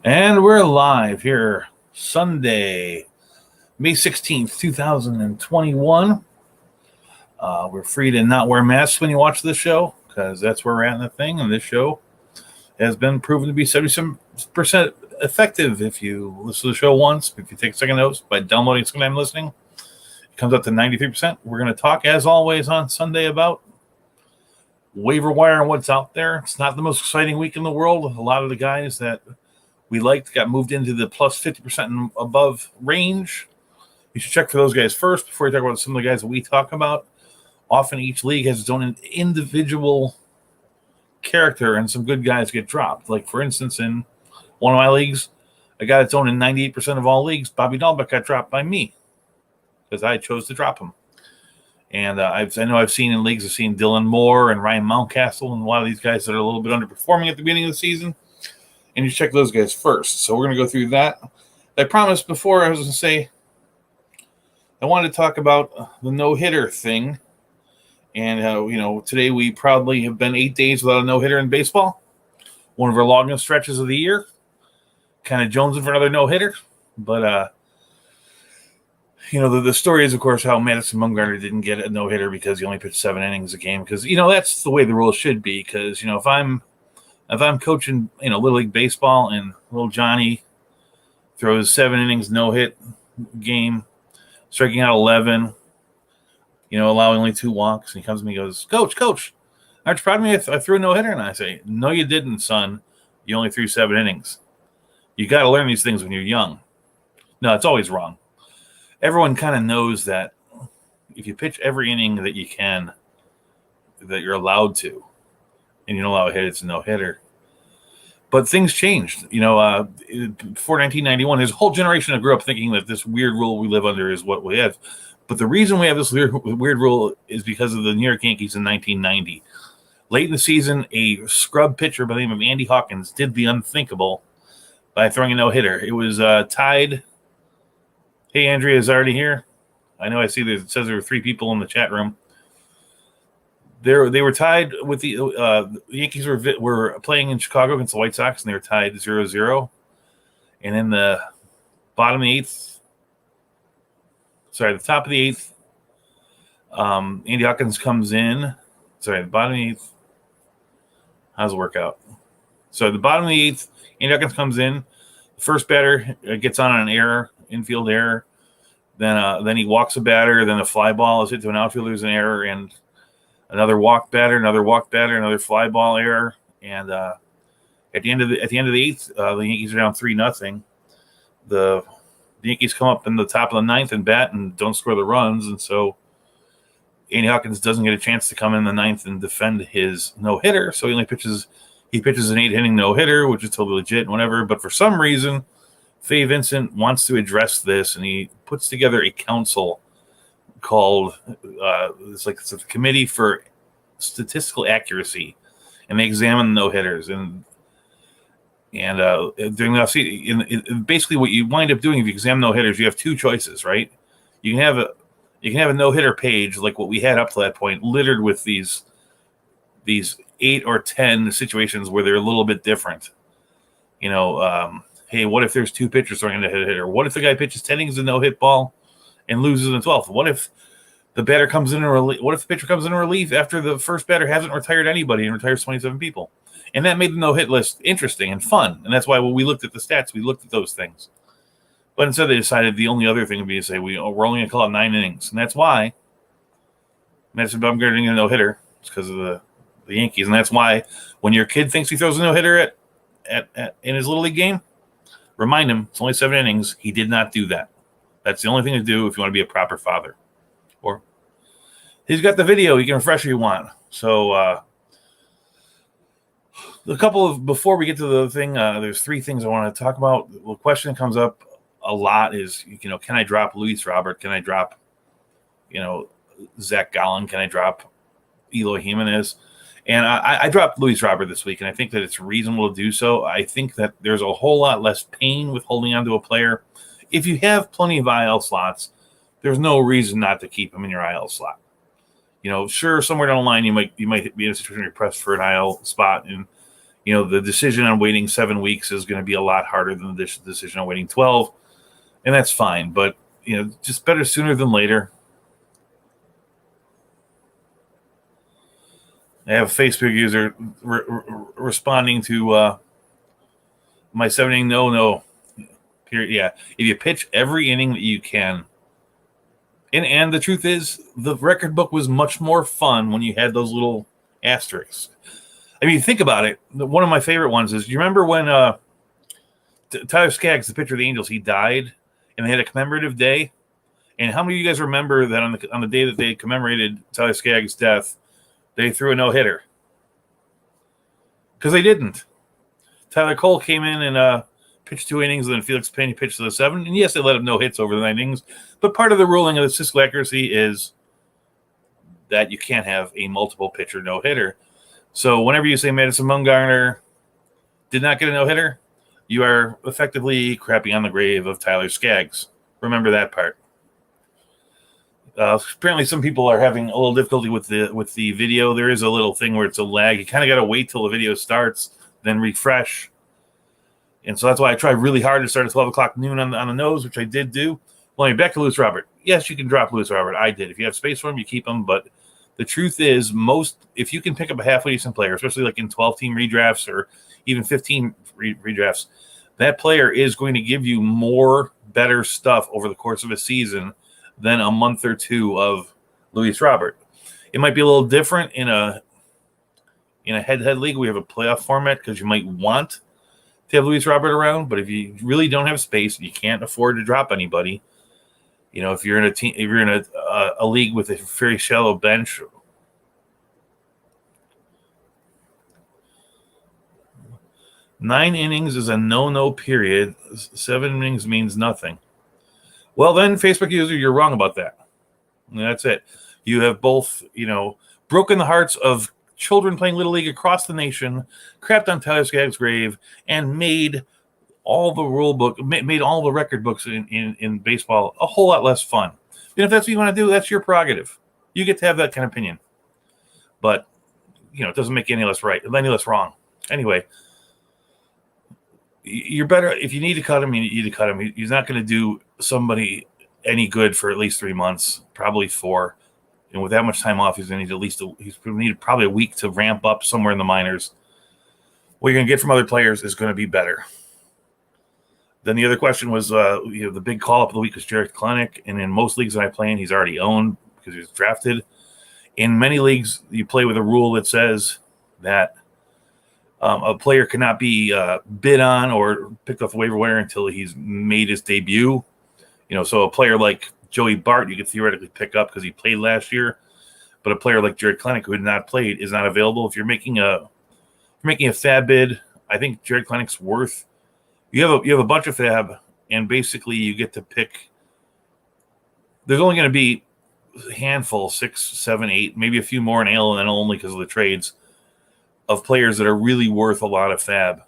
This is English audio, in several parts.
And we're live here Sunday, May 16th, 2021. We're free to not wear masks when you watch this show because that's where we're at in the thing. And this show has been proven to be 77% effective if you listen to the show once. If you take second notes by downloading second time listening, it comes up to 93%. We're going to talk, as always, on Sunday about waiver wire and what's out there. It's not the most exciting week in the world. A lot of the guys that we liked got moved into the plus 50% and above range. You should check for those guys first before you talk about some of the guys that we talk about. Often each league has its own individual character, and some good guys get dropped. Like, for instance, in one of my leagues, a guy that's owned in 98% of all leagues, Bobby Dahlbeck, got dropped by me because I chose to drop him. And I know I've seen in leagues, I've seen Dylan Moore and Ryan Mountcastle and a lot of these guys that are a little bit underperforming at the beginning of the season. And you check those guys first. So we're going to go through that. I promised before, I was going to say, I wanted to talk about the no-hitter thing. And, today we probably have been 8 days without a no-hitter in baseball. One of our longest stretches of the year. Kind of jonesing for another no-hitter. But, the story is, of course, how Madison Bumgarner didn't get a no-hitter because he only pitched 7 innings a game. Because, that's the way the rules should be. Because, if I'm coaching, Little League Baseball and little Johnny throws 7 innings, no-hit game, striking out 11, allowing only 2 walks, and he comes to me and goes, Coach, aren't you proud of me? I threw a no-hitter. And I say, no, you didn't, son. You only threw 7 innings. You got to learn these things when you're young. No, it's always wrong. Everyone kind of knows that if you pitch every inning that you can, that you're allowed to, and you don't allow a hit, it's a no-hitter. But things changed. Before 1991, there's a whole generation that grew up thinking that this weird rule we live under is what we have. But the reason we have this weird rule is because of the New York Yankees in 1990. Late in the season, a scrub pitcher by the name of Andy Hawkins did the unthinkable by throwing a no-hitter. It was tied. Hey, Andrea is already here. I know I see it says there were 3 people in the chat room. They were tied with the Yankees were playing in Chicago against the White Sox, and they were tied 0-0. And in the bottom of the 8th, the top of the 8th, Andy Hawkins comes in. The bottom of the 8th. How's it work out? So the bottom of the 8th, Andy Hawkins comes in. The first batter gets on an error, infield error. Then he walks a batter. Then a fly ball is hit to an outfielder. There's an error, and another walk batter, another fly ball error, and at the end of the 8th, the Yankees are down 3-0. The Yankees come up in the top of the 9th and bat and don't score the runs, and so Andy Hawkins doesn't get a chance to come in the 9th and defend his no-hitter. So he pitches an 8-inning no-hitter, which is totally legit and whatever. But for some reason, Fay Vincent wants to address this, and he puts together a council called it's a committee for statistical accuracy, and they examine no-hitters and during the offseason. Basically, what you wind up doing if you examine no-hitters, you have 2 choices, right? You can have a no-hitter page like what we had up to that point, littered with these 8 or 10 situations where they're a little bit different. Hey, what if there's 2 pitchers throwing a hitter? What if the guy pitches 10 innings of no-hit ball and loses in the 12th? What if the batter comes in What if the pitcher comes in relief after the first batter hasn't retired anybody and retires 27 people? And that made the no-hit list interesting and fun. And that's why when we looked at the stats, we looked at those things. But instead, they decided the only other thing would be to say we're only going to call it 9 innings, and that's why Madison Bumgarner didn't get a no-hitter. It's because of the Yankees, and that's why when your kid thinks he throws a no-hitter in his little league game, remind him it's only 7 innings. He did not do that. That's the only thing to do if you want to be a proper father. Or he's got the video. He can refresh if you want. So before we get to the thing, there's 3 things I want to talk about. The question that comes up a lot is, can I drop Luis Robert? Can I drop, Zach Gallen? Can I drop Eloy Jimenez? And I dropped Luis Robert this week, and I think that it's reasonable to do so. I think that there's a whole lot less pain with holding on to a player. If you have plenty of IL slots, there's no reason not to keep him in your IL slot. Sure, somewhere down the line you might be in a situation where you're pressed for an IL spot, and the decision on waiting 7 weeks is going to be a lot harder than the decision on waiting 12, and that's fine. But, just better sooner than later. I have a Facebook user responding to my 7 inning no period. Yeah, if you pitch every inning that you can, and the truth is, the record book was much more fun when you had those little asterisks. I mean, think about it. One of my favorite ones is, you remember when Tyler Skaggs, the pitcher of the Angels, he died, and they had a commemorative day? And how many of you guys remember that on the day that they commemorated Tyler Skaggs' death, they threw a no-hitter? Because they didn't. Tyler Cole came in and pitched 2 innings, and then Felix Pena pitched to the 7. And yes, they let him no hits over the 9 innings. But part of the ruling of the statistical accuracy is that you can't have a multiple pitcher no-hitter. So whenever you say Madison Bumgarner did not get a no-hitter, you are effectively crapping on the grave of Tyler Skaggs. Remember that part. Apparently some people are having a little difficulty with the video. There is a little thing where it's a lag. You kind of got to wait till the video starts, then refresh. And so that's why I tried really hard to start at 12 o'clock noon on the nose, which I did do. Well, back to Luis Robert. Yes, you can drop Luis Robert. I did. If you have space for him, you keep him. But the truth is, if you can pick up a halfway decent player, especially like in 12-team redrafts or even 15 redrafts, that player is going to give you more better stuff over the course of a season than a month or 2 of Luis Robert. It might be a little different in a head-to-head league. We have a playoff format because you might want to have Luis Robert around, but if you really don't have space and you can't afford to drop anybody, if you're in a team, if you're in a league with a very shallow bench, 9 innings is a no period. 7 innings means nothing. Well, then, Facebook user, you're wrong about that. And that's it. You have both, broken the hearts of children playing Little League across the nation, crapped on Tyler Skaggs' grave, and made all the rule book, made all the record books in baseball a whole lot less fun. And if that's what you want to do, that's your prerogative. You get to have that kind of opinion. But, it doesn't make you any less right, any less wrong. Anyway, you're better. If you need to cut him, you need to cut him. He's not going to do somebody any good for at least 3 months, probably 4. And with that much time off, he's going to need probably a week to ramp up somewhere in the minors. What you're going to get from other players is going to be better. Then the other question was, the big call-up of the week was Jarred Kelenic. And in most leagues that I play in, he's already owned because he was drafted. In many leagues, you play with a rule that says that a player cannot be bid on or picked off the waiver wire until he's made his debut. So a player like Joey Bart, you could theoretically pick up because he played last year. But a player like Jarred Kelenic, who had not played, is not available. If you're making a fab bid, I think Jarred Kelenic's worth. You have a bunch of fab, and basically you get to pick. There's only going to be a handful, 6, 7, 8, maybe a few more in AL and only because of the trades of players that are really worth a lot of fab.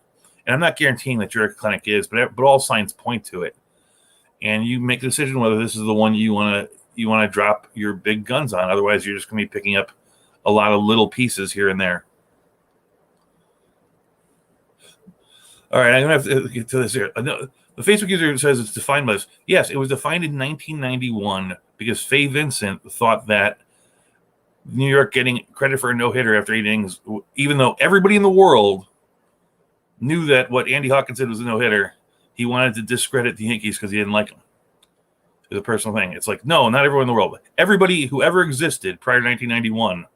And I'm not guaranteeing that Jarred Kelenic is, but all signs point to it. And you make the decision whether this is the one you want to drop your big guns on. Otherwise, you're just going to be picking up a lot of little pieces here and there. All right, I'm going to have to get to this here. The Facebook user says it's defined by this. Yes, it was defined in 1991 because Faye Vincent thought that New York getting credit for a no-hitter after 8 innings, even though everybody in the world knew that what Andy Hawkins did was a no-hitter, he wanted to discredit the Yankees because he didn't like them. It was a personal thing. It's like, no, not everyone in the world. Everybody who ever existed prior to 1991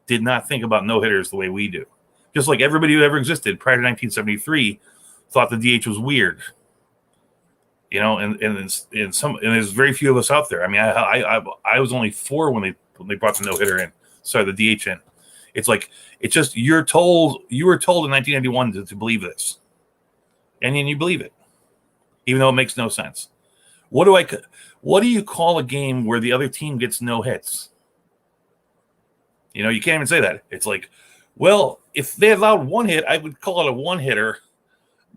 did not think about no-hitters the way we do. Just like everybody who ever existed prior to 1973 thought the DH was weird. And there's very few of us out there. I mean, I was only 4 when they brought the no-hitter in. Sorry, the DH in. It's like, it's just you were told in 1991 to believe this. And then you believe it, even though it makes no sense. What do you call a game where the other team gets no hits? You can't even say that. It's like, well, if they allowed 1 hit, I would call it a 1-hitter.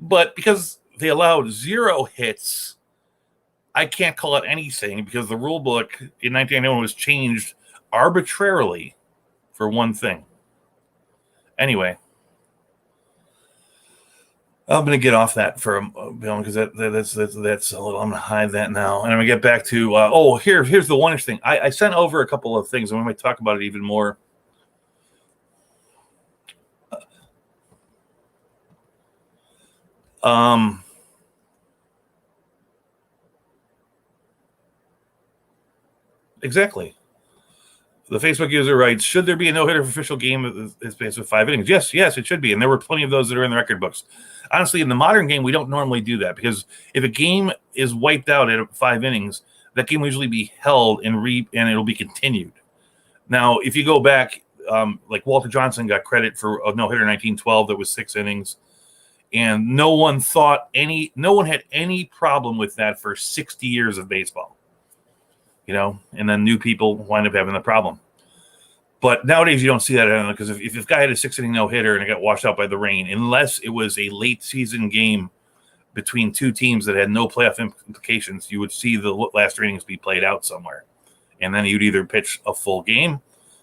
But because they allowed 0 hits, I can't call it anything because the rule book in 1991 was changed arbitrarily for one thing. Anyway, I'm going to get off that for because that's a little. I'm going to hide that now, and I'm going to get back to. Here's the one interesting thing. I sent over a couple of things, and we might talk about it even more. Exactly. The Facebook user writes, should there be a no-hitter for official game is based with 5 innings? Yes, it should be. And there were plenty of those that are in the record books. Honestly, in the modern game, we don't normally do that because if a game is wiped out at 5 innings, that game will usually be held and it'll be continued. Now, if you go back, like Walter Johnson got credit for a no-hitter in 1912 that was 6 innings. And no one had any problem with that for 60 years of baseball. And then new people wind up having the problem. But nowadays, you don't see that because if a guy had a 6-inning no-hitter and it got washed out by the rain, unless it was a late-season game between two teams that had no playoff implications, you would see the last innings be played out somewhere. And then you'd either pitch a full game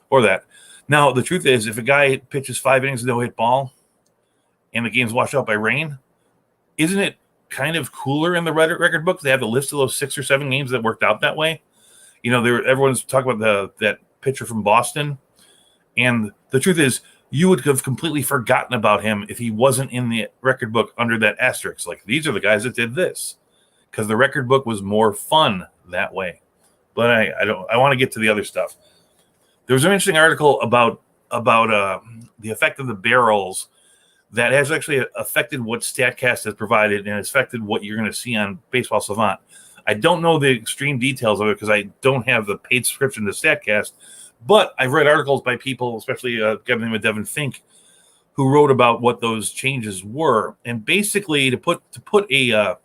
or that. Now, the truth is, if a guy pitches 5 innings of no-hit ball and the game's washed out by rain, isn't it kind of cooler in the record books? They have the list of those 6 or 7 games that worked out that way. Everyone's talking about that pitcher from Boston. And the truth is, you would have completely forgotten about him if he wasn't in the record book under that asterisk. Like, these are the guys that did this. Because the record book was more fun that way. But I want to get to the other stuff. There was an interesting article about the effect of the barrels that has actually affected what StatCast has provided and has affected what you're going to see on Baseball Savant. I don't know the extreme details of it because I don't have the paid subscription to StatCast, but I've read articles by people, especially a guy named Devin Fink, who wrote about what those changes were. And basically, to put a,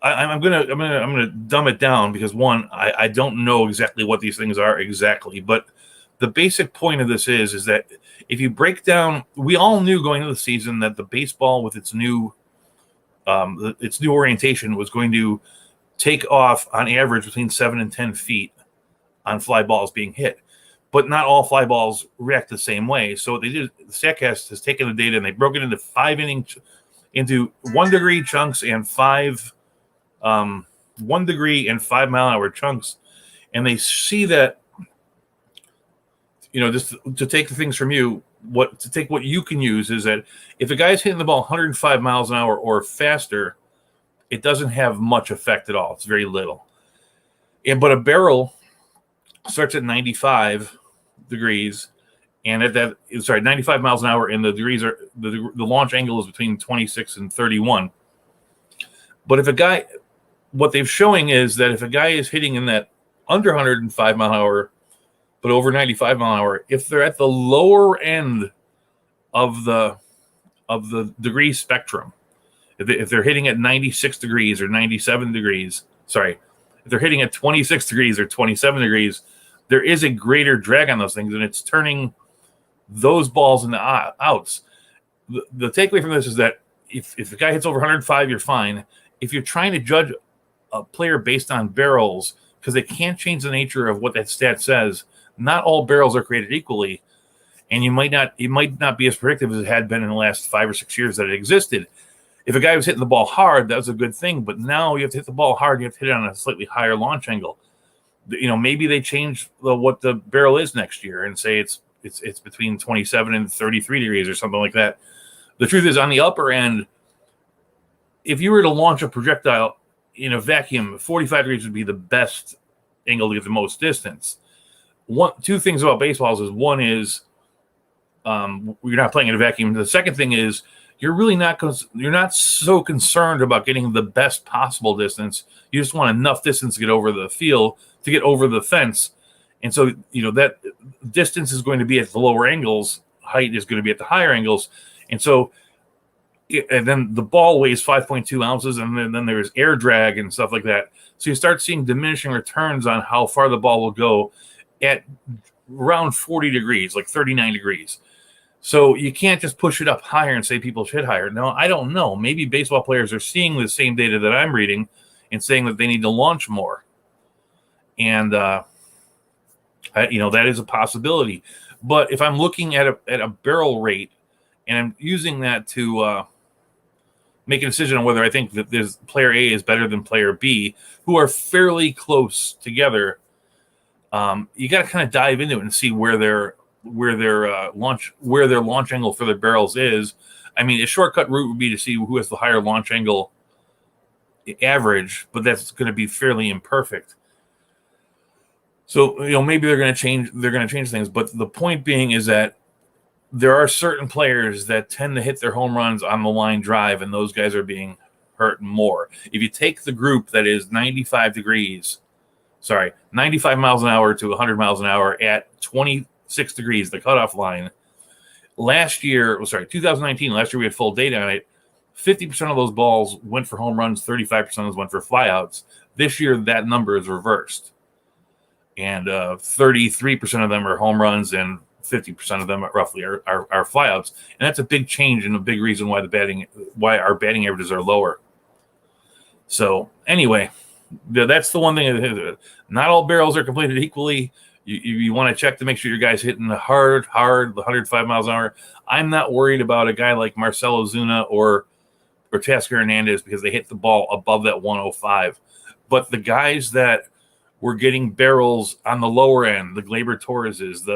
I'm gonna dumb it down because one, I don't know exactly what these things are exactly, but the basic point of this is that if you break down, we all knew going into the season that the baseball with its new orientation was going to take off on average between 7 and 10 feet on fly balls being hit, but not all fly balls react the same way. So what they did, the StatCast has taken the data and they broke it into 5 inning, into 1 degree chunks and 1 degree and 5 mile an hour chunks. And they see that, just to take the things from you, what you can use is that if a guy's hitting the ball 105 miles an hour or faster, it doesn't have much effect at all. It's very little. But a barrel starts at 95 degrees, and at 95 miles an hour, and the degrees are the launch angle is between 26 and 31. But what they're showing is that if a guy is hitting in that under 105 mile an hour, but over 95 mile an hour, if they're at the lower end of the degree spectrum, if they're hitting at 96 degrees or 97 degrees, if they're hitting at 26 degrees or 27 degrees, there is a greater drag on those things, and it's turning those balls into outs. The takeaway from this is that if the guy hits over 105, you're fine. If you're trying to judge a player based on barrels, because they can't change the nature of what that stat says, not all barrels are created equally, and it might not be as predictive as it had been in the last 5 or 6 years that it existed. If a guy was hitting the ball hard, that was a good thing, but now you have to hit the ball hard, you have to hit it on a slightly higher launch angle. Maybe they change what the barrel is next year and say it's between 27 and 33 degrees or something like that. The truth is, on the upper end, if you were to launch a projectile in a vacuum, 45 degrees would be the best angle to get the most distance. Two things about baseballs is, one is you're not playing in a vacuum. The second thing is you're not so concerned about getting the best possible distance. You just want enough distance to get over the field, to get over the fence. And so, that distance is going to be at the lower angles. Height is going to be at the higher angles. And so, and then the ball weighs 5.2 ounces, and then there's air drag and stuff like that. So you start seeing diminishing returns on how far the ball will go at around 40 degrees, like 39 degrees. So you can't just push it up higher and say people should higher. No, I don't know. Maybe baseball players are seeing the same data that I'm reading and saying that they need to launch more. And, that is a possibility. But if I'm looking at a barrel rate and I'm using that to make a decision on whether I think that this player A is better than player B, who are fairly close together. You got to kind of dive into it and see where their launch angle for their barrels is. I mean, a shortcut route would be to see who has the higher launch angle average, but that's going to be fairly imperfect. So, maybe they're going to change things. But the point being is that there are certain players that tend to hit their home runs on the line drive, and those guys are being hurt more. If you take the group that is 95 miles an hour to 100 miles an hour at 26 degrees, the cutoff line, 2019, last year we had full data on it, 50% of those balls went for home runs, 35% of those went for flyouts. This year, that number is reversed. And 33% of them are home runs, and 50% of them roughly are flyouts. And that's a big change and a big reason why our batting averages are lower. So anyway, that's the one thing. Not all barrels are completed equally. You want to check to make sure your guy's hitting the hard, the 105 miles an hour. I'm not worried about a guy like Marcell Ozuna or Teoscar Hernandez because they hit the ball above that 105. But the guys that were getting barrels on the lower end, the Gleyber Torreses,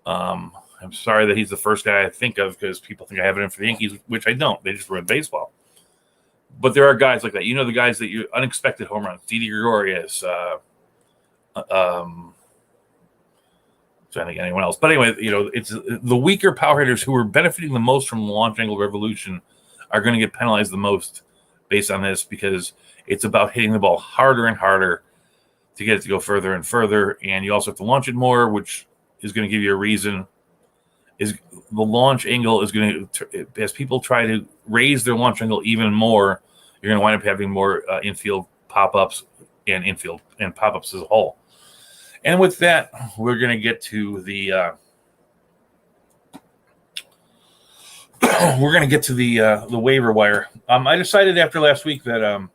I'm sorry that he's the first guy I think of because people think I have it in for the Yankees, which I don't. They just run baseball. But there are guys like that. The guys that you unexpected home runs. Didi Gregorius, trying to think anyone else. But anyway, it's the weaker power hitters who are benefiting the most from the launch angle revolution are going to get penalized the most based on this because it's about hitting the ball harder and harder to get it to go further and further. And you also have to launch it more, which is going to give you a reason. Is the launch angle is going to, as people try to raise their launch angle even more, you're going to wind up having more infield pop-ups and pop-ups as a whole. And with that, we're going to get to the waiver wire. I decided after last week that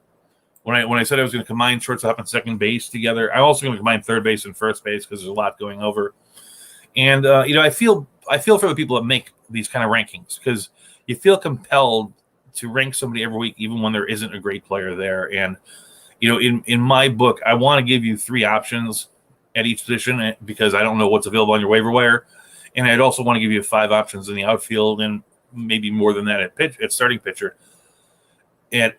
when I said I was going to combine shortstop and second base together, I'm also going to combine third base and first base because there's a lot going over. And I feel for the people that make these kind of rankings because you feel compelled to rank somebody every week, even when there isn't a great player there. And in my book, I want to give you 3 options at each position because I don't know what's available on your waiver wire, and I'd also want to give you 5 options in the outfield and maybe more than that at starting pitcher. And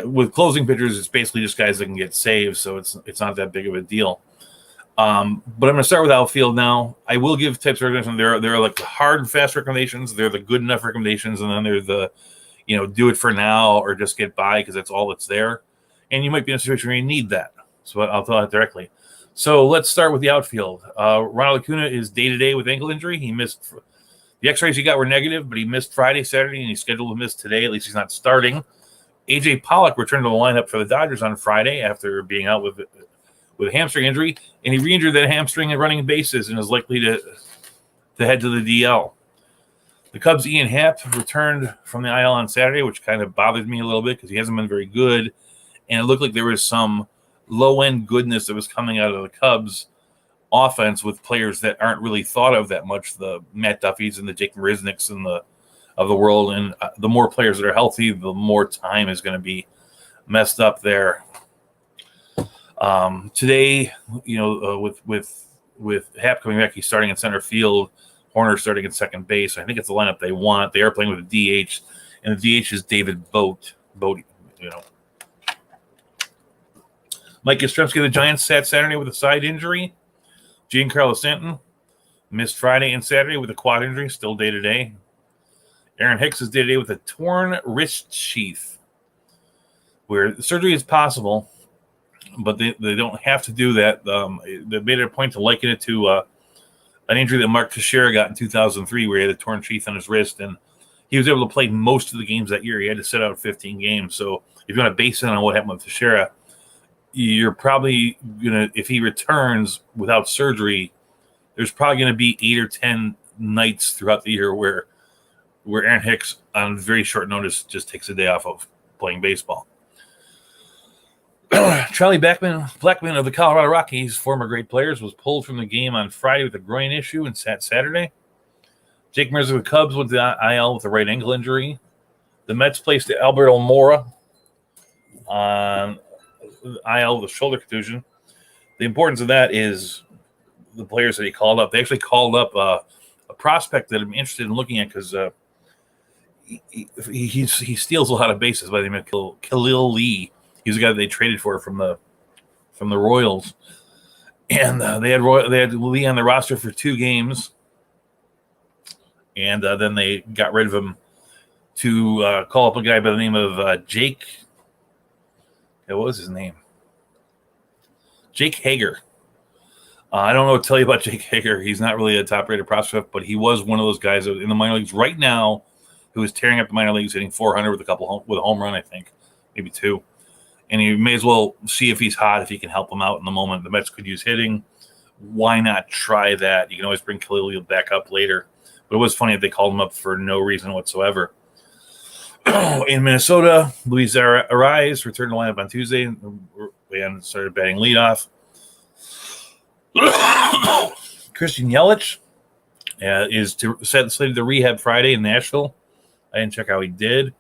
with closing pitchers, it's basically just guys that can get saves, so it's not that big of a deal. But I'm going to start with outfield now. I will give types of recommendations. There are like the hard and fast recommendations. They're the good enough recommendations, and then there's the do it for now or just get by because that's all that's there. And you might be in a situation where you need that. So I'll tell that directly. So let's start with the outfield. Ronald Acuna is day-to-day with ankle injury. He missed the X-rays he got were negative, but he missed Friday, Saturday, and he's scheduled to miss today. At least he's not starting. A.J. Pollock returned to the lineup for the Dodgers on Friday after being out with a hamstring injury, and he re-injured that hamstring and running bases and is likely to head to the DL. The Cubs' Ian Happ returned from the IL on Saturday, which kind of bothered me a little bit because he hasn't been very good, and it looked like there was some low-end goodness that was coming out of the Cubs offense with players that aren't really thought of that much, the Matt Duffys and the Jake Marisniks of the world. And the more players that are healthy, the more time is going to be messed up there. Today, with Happ coming back, he's starting in center field, Horner starting in second base. I think it's the lineup they want. They are playing with a DH, and the DH is David Bote. Mike Yastrzemski of the Giants sat Saturday with a side injury. Giancarlo Stanton missed Friday and Saturday with a quad injury, still day-to-day. Aaron Hicks is day-to-day with a torn wrist sheath, where surgery is possible, but they don't have to do that. They made it a point to liken it to an injury that Mark Teixeira got in 2003, where he had a torn sheath on his wrist, and he was able to play most of the games that year. He had to sit out 15 games. So if you want to base it on what happened with Teixeira, you're probably if he returns without surgery, there's probably going to be 8 or 10 nights throughout the year where Aaron Hicks on very short notice just takes a day off of playing baseball. Charlie Blackmon of the Colorado Rockies, former great players, was pulled from the game on Friday with a groin issue and sat Saturday. Jake Mercer of the Cubs went to IL with a right ankle injury. The Mets placed Alberto Mora on IL with a shoulder contusion. The importance of that is the players that he called up. They actually called up a prospect that I'm interested in looking at because he steals a lot of bases by the name of Khalil Lee. He's the guy that they traded for from the Royals, and they had Lee on the roster for 2 games, and then they got rid of him to call up a guy by the name of Jake. What was his name? Jake Hager. I don't know what to tell you about Jake Hager. He's not really a top-rated prospect, but he was one of those guys in the minor leagues right now who is tearing up the minor leagues, hitting 400 with a home run, I think, maybe 2. And you may as well see if he's hot, if he can help them out in the moment. The Mets could use hitting. Why not try that? You can always bring Khalil back up later. But it was funny that they called him up for no reason whatsoever. In Minnesota, Luis Ariz returned to lineup on Tuesday and started batting leadoff. Christian Yelich is slated to rehab Friday in Nashville. I didn't check how he did.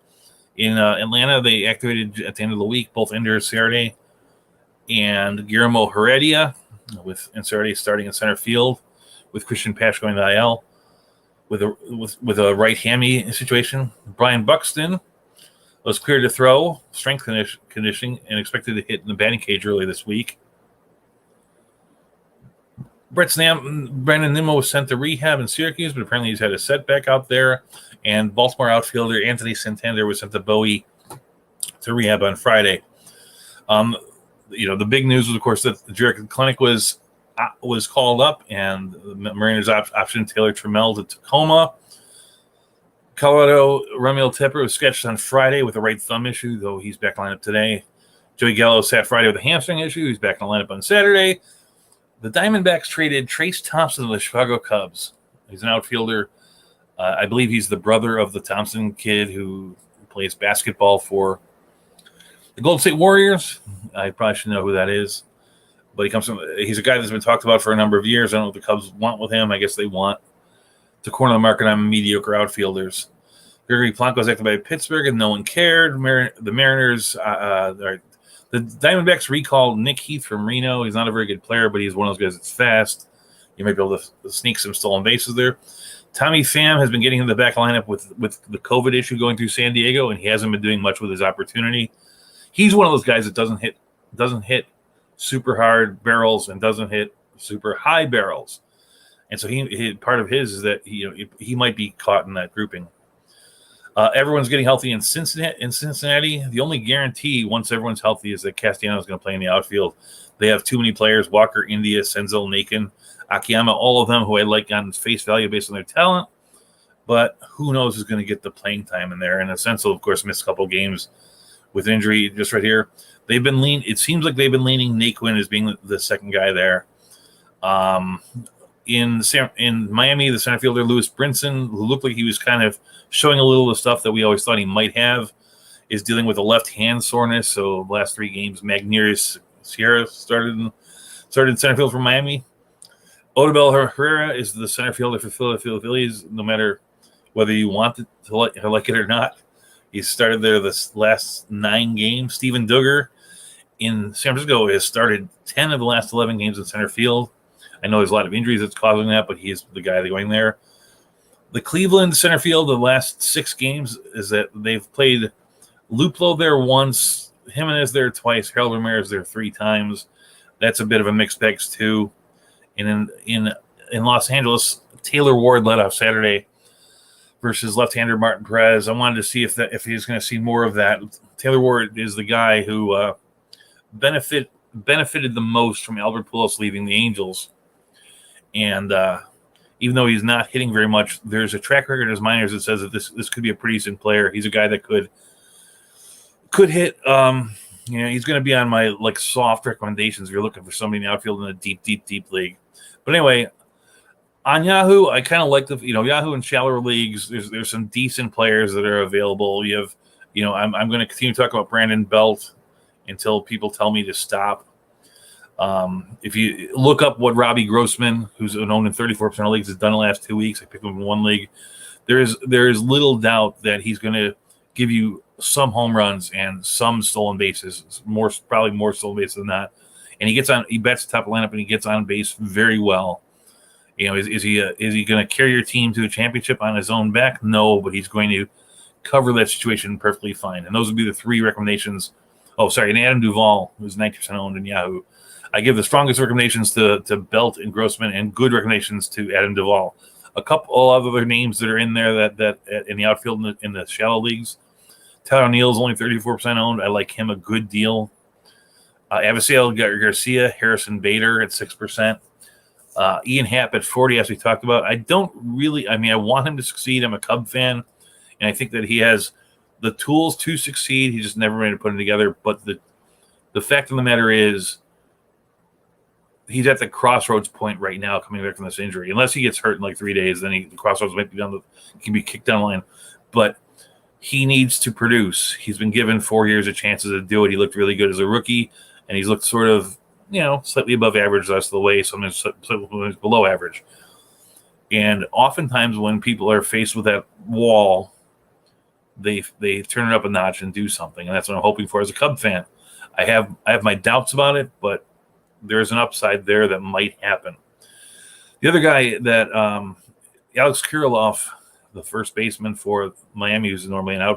In Atlanta, they activated at the end of the week both Ender Inciarte and Guillermo Heredia, with Inciarte starting in center field, with Christian Pash going to IL with a right hammy situation. Brian Buxton was cleared to throw, strength conditioning, and expected to hit in the batting cage early this week. Brandon Nimmo was sent to rehab in Syracuse, but apparently he's had a setback out there. And Baltimore outfielder Anthony Santander was sent to Bowie to rehab on Friday. The big news was, of course, that the Jurick Clinic was called up, and the Mariners optioned Taylor Trammell to Tacoma. Colorado Ramiel Tepper was sketched on Friday with a right thumb issue, though he's back in the lineup today. Joey Gallo sat Friday with a hamstring issue. He's back in the lineup on Saturday. The Diamondbacks traded Trace Thompson to the Chicago Cubs. He's an outfielder. I believe he's the brother of the Thompson kid who plays basketball for the Golden State Warriors. I probably should know who that is. But he's a guy that's been talked about for a number of years. I don't know what the Cubs want with him. I guess they want to corner the market on mediocre outfielders. Gregory Polanco was active by Pittsburgh, and no one cared. The Mariners, the Diamondbacks recalled Nick Heath from Reno. He's not a very good player, but he's one of those guys that's fast. You might be able to sneak some stolen bases there. Tommy Pham has been getting in the back lineup with the COVID issue going through San Diego, and he hasn't been doing much with his opportunity. He's one of those guys that doesn't hit super hard barrels and doesn't hit super high barrels. And so he part of his is that he might be caught in that grouping. Everyone's getting healthy in Cincinnati. The only guarantee once everyone's healthy is that Castellanos is going to play in the outfield. They have too many players: Walker, India, Senzel, Nakin, Akiyama, all of them who I like on face value based on their talent. But who knows who's going to get the playing time in there? And Senzel, of course, missed a couple games with injury just right here. It seems like they've been leaning Naquin as being the second guy there. In Miami, the center fielder Lewis Brinson, who looked like he was kind of showing a little of the stuff that we always thought he might have, is dealing with a left hand soreness. So the last 3 games, Magneuris Sierra started in center field for Miami. Odubel Herrera is the center fielder for Philadelphia Phillies, no matter whether you want to like it or not. He started there this last 9 games. Steven Duggar in San Francisco has started 10 of the last 11 games in center field. I know there's a lot of injuries that's causing that, but he's the guy going there. The Cleveland center field, the last 6 games, is that they've played Luplow there once, Jimenez there twice, Harold Ramirez there 3 times. That's a bit of a mixed bag too. And in Los Angeles, Taylor Ward led off Saturday versus left-hander Martin Perez. I wanted to see if he's going to see more of that. Taylor Ward is the guy who benefited the most from Albert Pujols leaving the Angels. And even though he's not hitting very much, there's a track record in his minors that says that this could be a pretty decent player. He's a guy that could hit. He's going to be on my soft recommendations if you're looking for somebody in the outfield in a deep league. But anyway, on Yahoo, I kind of like Yahoo and shallower leagues. There's some decent players that are available. You have, I'm going to continue to talk about Brandon Belt until people tell me to stop. If you look up what Robbie Grossman, who's owned in 34% of leagues, has done the last 2 weeks, I picked him in one league. There is little doubt that he's going to give you some home runs and some stolen bases, probably more stolen bases than that. And he bets the top lineup and he gets on base very well. Is he going to carry your team to a championship on his own back? No, but he's going to cover that situation perfectly fine. And those would be the three recommendations. Oh, sorry, and Adam Duvall, who's 90% owned in Yahoo. I give the strongest recommendations to Belt and Grossman, and good recommendations to Adam Duvall. A couple of other names that are in there that in the outfield in the shallow leagues. Tyler O'Neill's only 34% owned. I like him a good deal. Avisail Garcia, Harrison Bader at 6%. Ian Happ at 40, as we talked about. I want him to succeed. I'm a Cub fan, and I think that he has the tools to succeed. He just never made it put them together. But the fact of the matter is, he's at the crossroads point right now, coming back from this injury. Unless he gets hurt in like 3 days, then the crossroads might be can be kicked down the line. But he needs to produce. He's been given 4 years of chances to do it. He looked really good as a rookie, and he's looked sort of, slightly above average the rest of the way, sometimes below average. And oftentimes when people are faced with that wall, they turn it up a notch and do something, and that's what I'm hoping for as a Cub fan. I have my doubts about it, but there's an upside there that might happen. The other guy that Alex Kirilloff, the first baseman for Miami, who's normally an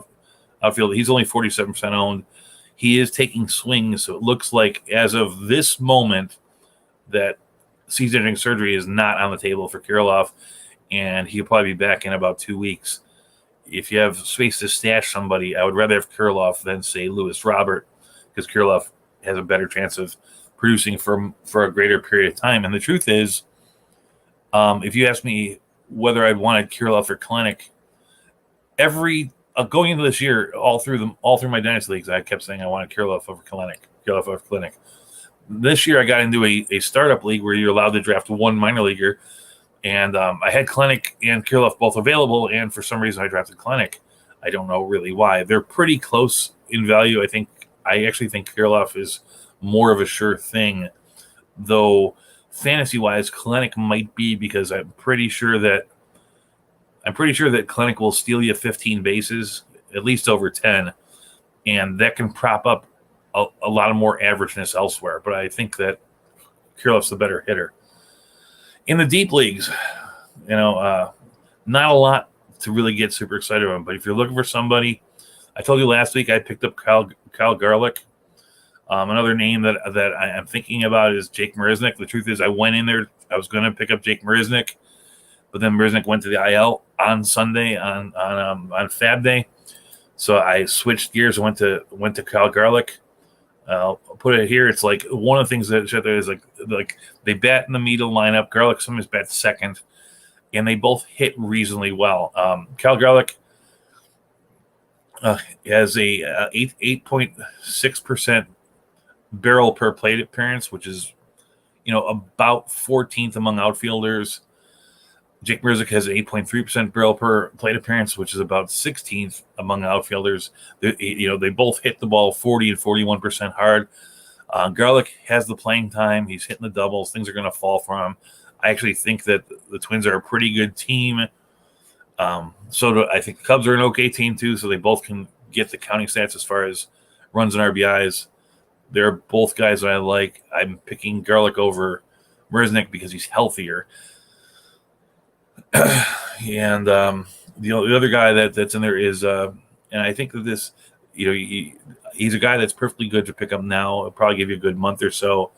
outfield, he's only 47% owned. He is taking swings, so it looks like as of this moment that season-ending surgery is not on the table for Kirilloff, and he'll probably be back in about 2 weeks. If you have space to stash somebody, I would rather have Kirilloff than, say, Lewis Robert, because Kirilloff has a better chance of producing for a greater period of time. And the truth is, if you ask me whether I'd wanted Kirilloff or Kelenic, going into this year, all through my dynasty leagues, I kept saying I wanted Kirilloff over Kelenic. This year, I got into a startup league where you're allowed to draft one minor leaguer, and I had Kelenic and Kirilloff both available, and for some reason, I drafted Kelenic. I don't know really why. They're pretty close in value. I actually think Kirilloff is more of a sure thing, though fantasy-wise, Kelenic might be, because I'm pretty sure that Kelenic will steal you 15 bases, at least over 10, and that can prop up a lot of more averageness elsewhere. But I think that Kirilloff's the better hitter. In the deep leagues, not a lot to really get super excited about. But if you're looking for somebody, I told you last week I picked up Kyle Garlick. Another name that I am thinking about is Jake Marisnick. The truth is, I went in there, I was going to pick up Jake Marisnick, but then Marisnick went to the IL on Sunday on Fab Day, so I switched gears and went to Kyle Garlick. I'll put it here. It's like one of the things that there is like they bat in the middle lineup. Garlick sometimes bats second, and they both hit reasonably well. Kyle Garlick has a 8.6% barrel per plate appearance, which is about 14th among outfielders. Jake Marisnick has an 8.3% barrel per plate appearance, which is about 16th among outfielders. They both hit the ball 40 and 41% hard. Garlick has the playing time. He's hitting the doubles. Things are going to fall for him. I actually think that the Twins are a pretty good team. I think the Cubs are an okay team too, so they both can get the counting stats as far as runs and RBIs. They're both guys that I like. I'm picking Garlick over Marisnick because he's healthier. And the other guy that's in there is, and I think that this, he's a guy that's perfectly good to pick up now. It'll probably give you a good month or so.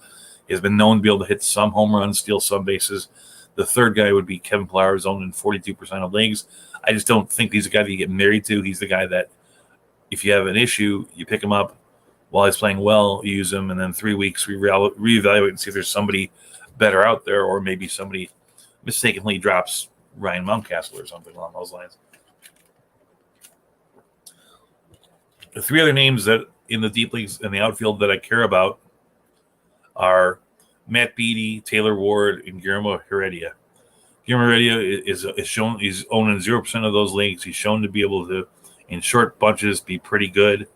He's been known to be able to hit some home runs, steal some bases. The third guy would be Kevin Pillar, who's owned in 42% of leagues. I just don't think he's a guy that you get married to. He's the guy that if you have an issue, you pick him up while he's playing well, you use him, and then 3 weeks reevaluate and see if there's somebody better out there, or maybe somebody mistakenly drops Ryan Mountcastle or something along those lines. The three other names that in the deep leagues in the outfield that I care about are Matt Beatty, Taylor Ward, and Guillermo Heredia. Guillermo Heredia is shown, he's owned in 0% of those leagues. He's shown to be able to, in short bunches, be pretty good.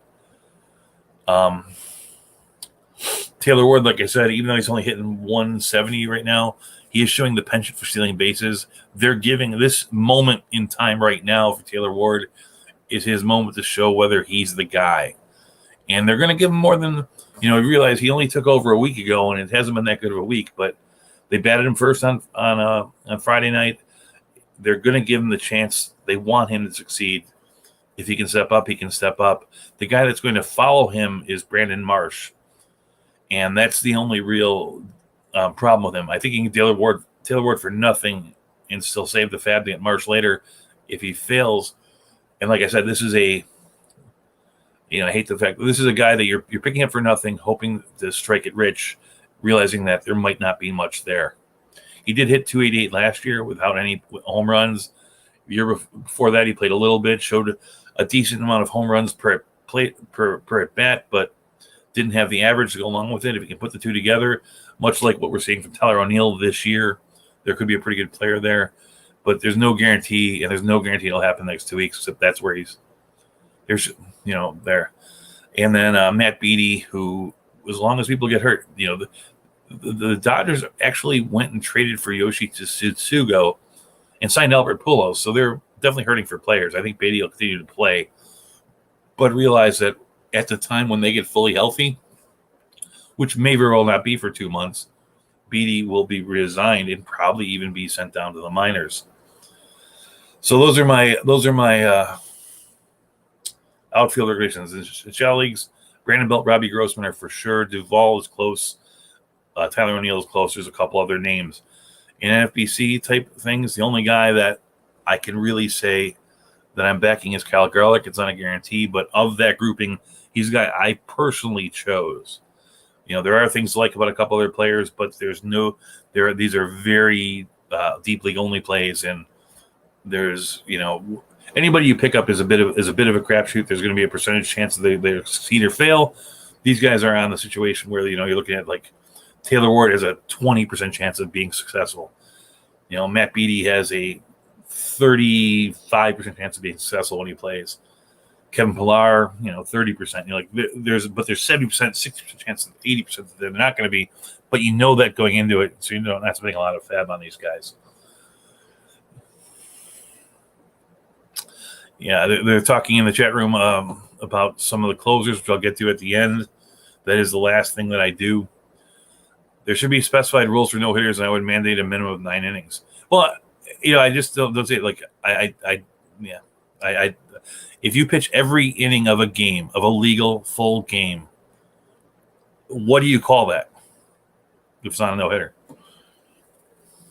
Taylor Ward, like I said, even though he's only hitting 170 right now, he is showing the penchant for stealing bases. They're giving this moment in time right now for Taylor Ward is his moment to show whether he's the guy. And they're going to give him more than, realize he only took over a week ago, and it hasn't been that good of a week, but they batted him first on Friday night. They're going to give him the chance. They want him to succeed. If he can step up, he can step up. The guy that's going to follow him is Brandon Marsh, and that's the only real problem with him. I think he can Taylor Ward for nothing and still save the fab to get Marsh later if he fails. And like I said, this is I hate the fact that this is a guy that you're picking up for nothing, hoping to strike it rich, realizing that there might not be much there. He did hit 288 last year without any home runs. The year before that, he played a little bit, showed a decent amount of home runs per at bat, but didn't have the average to go along with it. If you can put the two together, much like what we're seeing from Tyler O'Neill this year, there could be a pretty good player there. But there's no guarantee, and there's no guarantee it'll happen the next 2 weeks, except that's where there's there. And then Matt Beatty, who, as long as people get hurt, the Dodgers actually went and traded for Yoshi Tsutsugo and signed Albert Pujols, so they're definitely hurting for players. I think Beatty will continue to play, but realize that at the time when they get fully healthy, which may very well not be for 2 months, Beatty will be resigned and probably even be sent down to the minors. So those are my outfield regulations. In shallow leagues, Brandon Belt, Robbie Grossman are for sure. Duvall is close. Tyler O'Neill is close. There's a couple other names. In NFBC type things, the only guy that I can really say that I'm backing is Cal Garlick. It's not a guarantee, but of that grouping, he's a guy I personally chose. There are things to like about a couple other players, but these are very deep league only plays, and there's anybody you pick up is a bit of a crapshoot. There's going to be a percentage chance that they succeed or fail. These guys are on the situation where you're looking at like Taylor Ward has a 20% chance of being successful. Matt Beatty has a 35% chance of being successful when he plays. Kevin Pillar, 30%. There's 70%, 60% chance, 80% that they're not going to be, but that going into it, so you don't have to make a lot of fab on these guys. Yeah, they're talking in the chat room about some of the closers, which I'll get to at the end. That is the last thing that I do. There should be specified rules for no hitters, and I would mandate a minimum of 9 innings. Well, I just don't say it like I if you pitch every inning of a game, of a legal full game, what do you call that? If it's not a no hitter,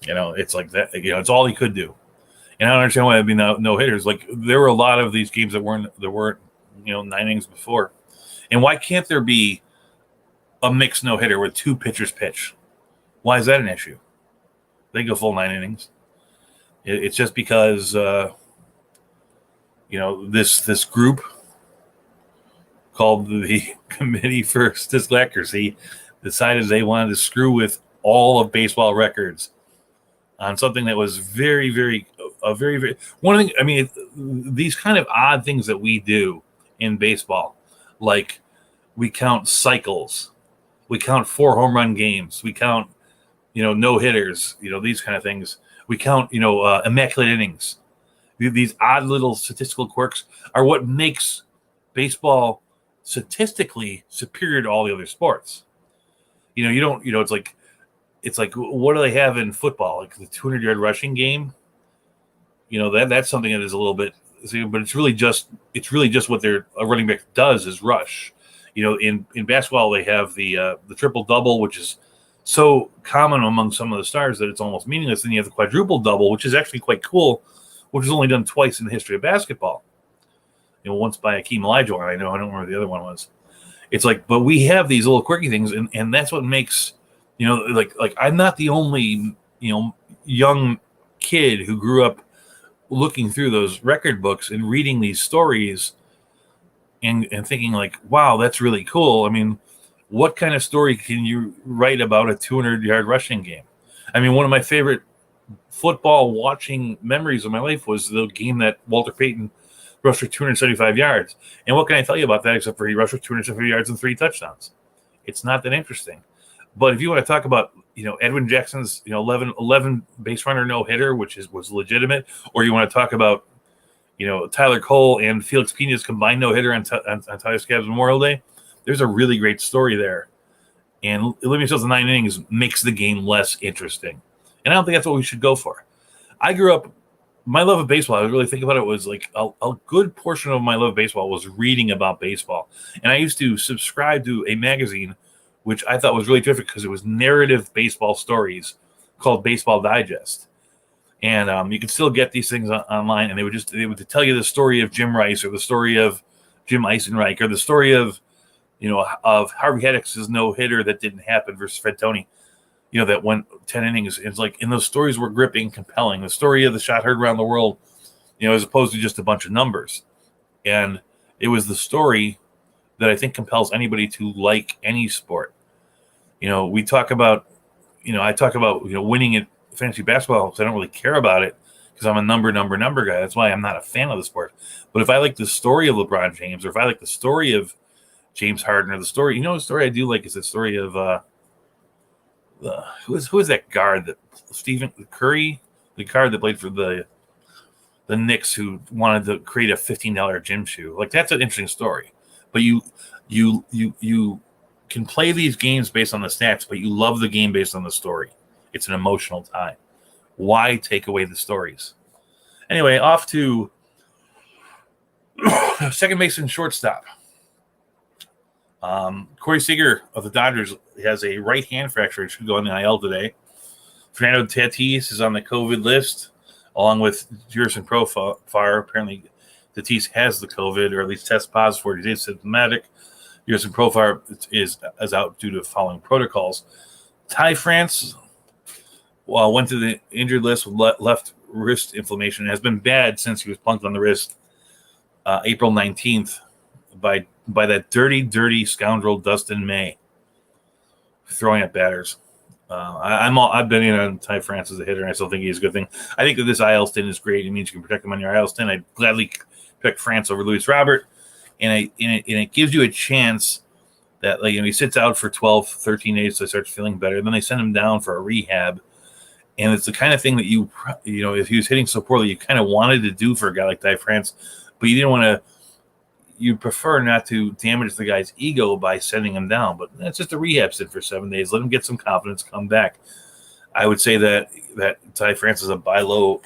it's like that. It's all he could do. And I don't understand why there'd be no hitters. Like there were a lot of these games that weren't 9 innings before. And why can't there be a mixed no hitter with 2 pitchers pitch? Why is that an issue? They go full 9 innings. It's just because this group called the Committee for Statistical Accuracy decided they wanted to screw with all of baseball records on something that was very, very one thing. I mean, these kind of odd things that we do in baseball, like we count cycles, we count 4 home run games, we count, no hitters, these kind of things. We count, immaculate innings. These odd little statistical quirks are what makes baseball statistically superior to all the other sports. You don't, it's like what do they have in football? Like the 200-yard rushing game. That's something that is a little bit, but it's really just what a running back does is rush. In basketball they have the triple double, which is so common among some of the stars that it's almost meaningless. Then you have the quadruple double, which is actually quite cool, which is only done twice in the history of basketball. Once by Akeem Olajuwon, I don't remember what the other one was. It's like, but we have these little quirky things, and that's what makes, like I'm not the only, young kid who grew up looking through those record books and reading these stories and thinking like, wow, that's really cool. I mean, what kind of story can you write about a 200-yard rushing game? I mean, one of my favorite football watching memories of my life was the game that Walter Payton rushed for 275 yards. And what can I tell you about that except for he rushed for 275 yards and 3 touchdowns? It's not that interesting. But if you want to talk about, Edwin Jackson's, 11 base runner no hitter, which was legitimate, or you want to talk about, Tyler Cole and Felix Pena's combined no hitter on Tyler Scabb's Memorial Day, there's a really great story there. And limiting yourself to 9 innings makes the game less interesting. And I don't think that's what we should go for. I grew up, my love of baseball, I really think about it, was like a good portion of my love of baseball was reading about baseball. And I used to subscribe to a magazine, which I thought was really terrific because it was narrative baseball stories called Baseball Digest. And you could still get these things online, and they would tell you the story of Jim Rice or the story of Jim Eisenreich or the story of, of Harvey Hedrick's no-hitter that didn't happen versus Fred Tony, that went 10 innings. It's like, and those stories were gripping, compelling. The story of the shot heard around the world, as opposed to just a bunch of numbers. And it was the story that I think compels anybody to like any sport. We talk about, I talk about, winning at fantasy basketball because I don't really care about it because I'm a number guy. That's why I'm not a fan of the sport. But if I like the story of LeBron James, or if I like the story of James Harden, or the story, the story I do like is the story of who is that guard, that Stephen Curry, the guard that played for the Knicks, who wanted to create a $15 gym shoe. Like, that's an interesting story. But you can play these games based on the stats, but you love the game based on the story. It's an emotional tie. Why take away the stories? Anyway, off to second base and shortstop. Corey Seager of the Dodgers has a right hand fracture. It should go on the IL today. Fernando Tatis is on the COVID list, along with Jurickson Profar. Apparently, Tatis has the COVID, or at least test positive for it. He is symptomatic. Jurickson Profar is out due to following protocols. Ty France went to the injured list with left wrist inflammation. It has been bad since he was plunked on the wrist April 19th by that dirty scoundrel Dustin May, throwing at batters. I've been in on Ty France as a hitter, and I still think he's a good thing. I think that this IL stint is great. It means you can protect him on your IL stint. I'd gladly pick France over Luis Robert, and it gives you a chance that, like, he sits out for 12, 13 days, so he starts feeling better. Then they send him down for a rehab, and it's the kind of thing that if he was hitting so poorly, you kind of wanted to do for a guy like Ty France, but you didn't want to. You prefer not to damage the guy's ego by sending him down, but that's just a rehab sit for 7 days. Let him get some confidence, come back. I would say that Ty France is a buy low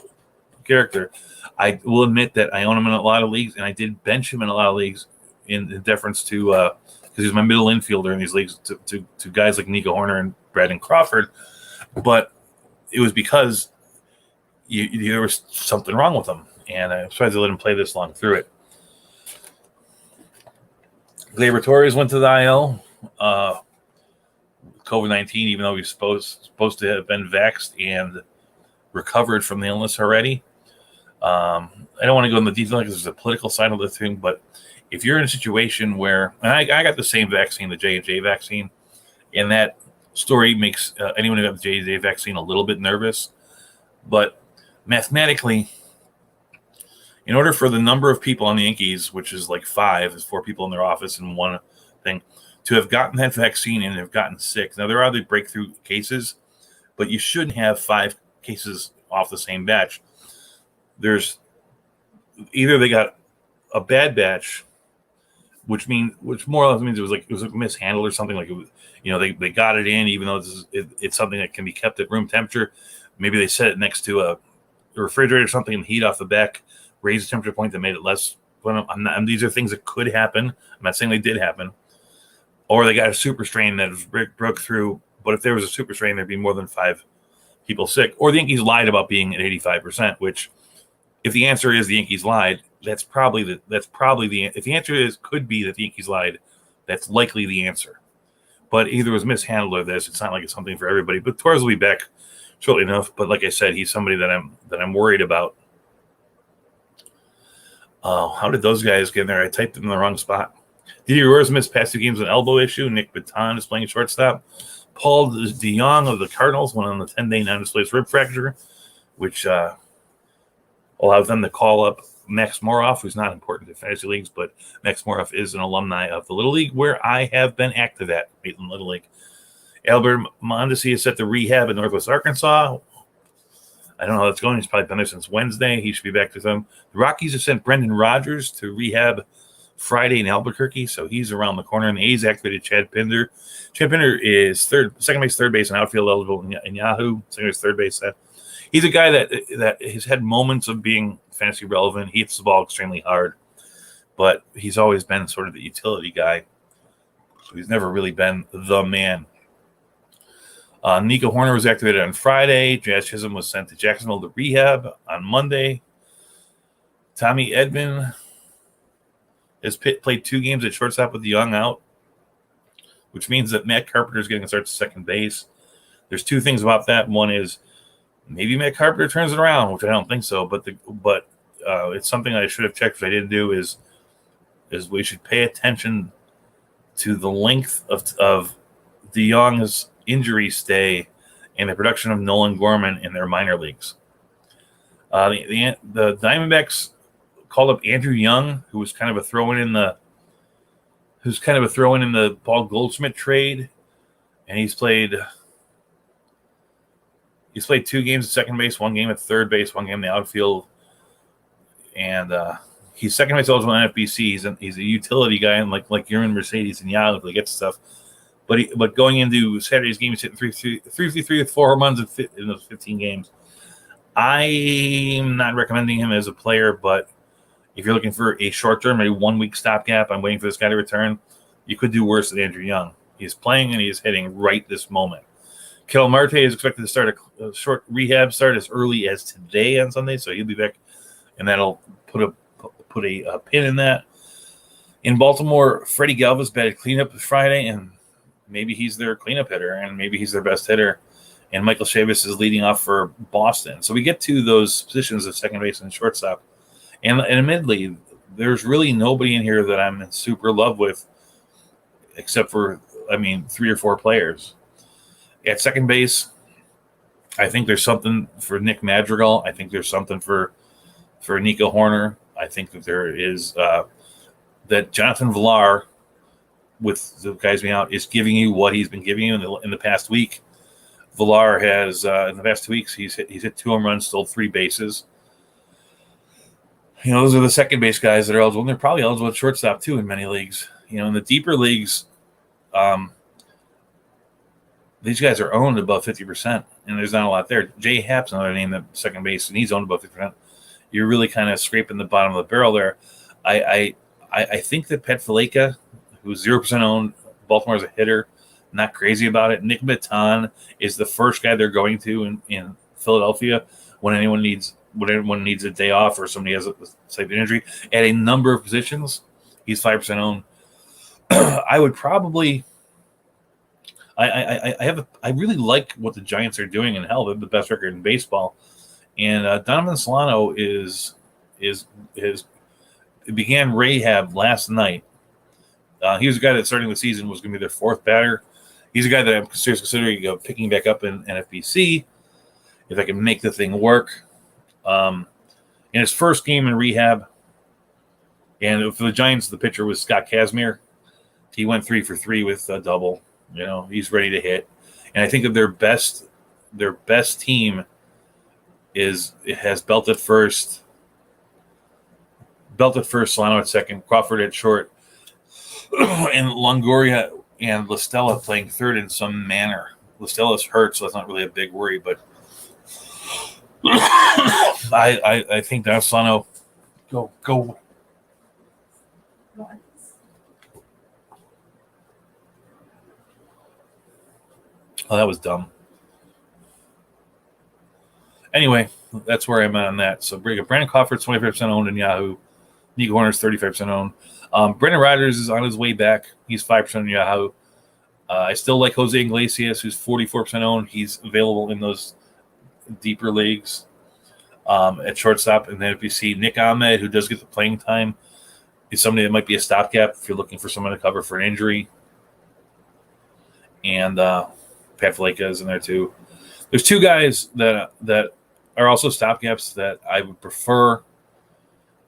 character. I will admit that I own him in a lot of leagues, and I did bench him in a lot of leagues in deference to because he's my middle infielder in these leagues to guys like Nico Horner and Brandon Crawford. But it was because there was something wrong with him, and I was trying to let him play this long through it. Gleyber Torres went to the IL, COVID-19, even though he's supposed to have been vaxxed and recovered from the illness already. I don't want to go in the detail because there's a political side of the thing, but if you're in a situation where, and I got the same vaccine, the J&J vaccine, and that story makes anyone who got the J&J vaccine a little bit nervous, but mathematically, in order for the number of people on the Yankees, which is like 5, there's 4 people in their office and one thing, to have gotten that vaccine and have gotten sick. Now, there are the breakthrough cases, but you shouldn't have 5 cases off the same batch. There's either they got a bad batch, which more or less means it was mishandled or something, like it was, they got it in even though it's something that can be kept at room temperature. Maybe they set it next to a refrigerator or something and heat off the back, raise the temperature point that made it less. These are things that could happen. I'm not saying they did happen. Or they got a super strain that broke through. But if there was a super strain, there'd be more than 5 people sick. Or the Yankees lied about being at 85%, which, if the answer is the Yankees lied, that's probably the if the answer could be that the Yankees lied, that's likely the answer. But either it was mishandled or this. It's not like it's something for everybody. But Torres will be back shortly enough. But like I said, he's somebody that I'm worried about. How did those guys get in there? I typed it in the wrong spot. Didi Roars missed past 2 games with an elbow issue. Nick Baton is playing shortstop. Paul DeYoung of the Cardinals went on the 10-day non-displaced rib fracture, which allows them to call up Max Moroff, who's not important to fantasy leagues, but Max Moroff is an alumni of the Little League, where I have been active at Maitland Little League. Albert Mondesi is set to rehab in Northwest Arkansas. I don't know how that's going. He's probably been there since Wednesday. He should be back to them. The Rockies have sent Brendan Rodgers to rehab Friday in Albuquerque, so he's around the corner. And the A's activated Chad Pinder. Chad Pinder is second base, third base, and outfield eligible in Yahoo. Second base, third base. He's a guy that has had moments of being fantasy relevant. He hits the ball extremely hard, but he's always been sort of the utility guy. So he's never really been the man. Nico Horner was activated on Friday. Jazz Chisholm was sent to Jacksonville to rehab on Monday. Tommy Edman has played 2 games at shortstop with Young out, which means that Matt Carpenter is getting a start to second base. There's 2 things about that. One is maybe Matt Carpenter turns it around, which I don't think so. But it's something I should have checked, which I didn't do. Is we should pay attention to the length of De Jong's injury stay and the production of Nolan Gorman in their minor leagues. The Diamondbacks called up Andrew Young, who was kind of a throw-in in the Paul Goldschmidt trade, and he's played 2 games at second base, 1 game at third base, 1 game in the outfield, and he's second base eligible in NFBC. He's a utility guy, and like you're in Mercedes and Yahoo to get stuff. But going into Saturday's game, he's hitting 353 with 4 home runs in those 15 games. I'm not recommending him as a player, but if you're looking for a short-term, maybe 1-week stopgap, I'm waiting for this guy to return, you could do worse than Andrew Young. He's playing and he's hitting right this moment. Kel Marte is expected to start a short rehab start as early as today on Sunday, so he'll be back, and that'll put a pin in that. In Baltimore, Freddie Galvis batted cleanup Friday, and maybe he's their cleanup hitter, and maybe he's their best hitter. And Michael Chavis is leading off for Boston. So we get to those positions of second base and shortstop. And admittedly, there's really nobody in here that I'm in super love with, except for, 3 or 4 players. At second base, I think there's something for Nick Madrigal. I think there's something for Nico Horner. I think that there is that Jonathan Villar, with the guys being out, is giving you what he's been giving you in the past week. Villar has in the past 2 weeks he's hit 2 home runs, stole 3 bases. Those are the second base guys that are eligible. And they're probably eligible at shortstop too in many leagues. In the deeper leagues, these guys are owned above 50%, and there's not a lot there. Jay Happ's another name at second base, and he's owned above 50%. You're really kind of scraping the bottom of the barrel there. I think that Pet Faleka, who's 0% owned, Baltimore's a hitter, not crazy about it. Nick Baton is the first guy they're going to in Philadelphia when anyone needs a day off or somebody has a type of injury. At a number of positions, he's 5% owned. I would probably I really like what the Giants are doing, and hell, they're the best record in baseball. And Donovan Solano began rehab last night. He was a guy that starting the season was going to be their 4th batter. He's a guy that I'm seriously considering picking back up in NFBC if I can make the thing work. In his first game in rehab, and for the Giants, the pitcher was Scott Kazmir. He went 3 for 3 with a double. He's ready to hit. And I think that their best team has belted first, Solano at second, Crawford at short, and Longoria and LaStella playing third in some manner. LaStella's hurt, so that's not really a big worry, but I think that Solano go. Oh, that was dumb. Anyway, that's where I'm at on that. So Brandon Crawford's 25% owned in Yahoo. Nico Horner's 35% owned. Brendan Rodgers is on his way back. He's 5% in Yahoo. I still like Jose Iglesias, who's 44% owned. He's available in those deeper leagues at shortstop. And then if you see Nick Ahmed, who does get the playing time, is somebody that might be a stopgap if you're looking for someone to cover for an injury. And Pat Faleka is in there too. There's 2 guys that are also stopgaps that I would prefer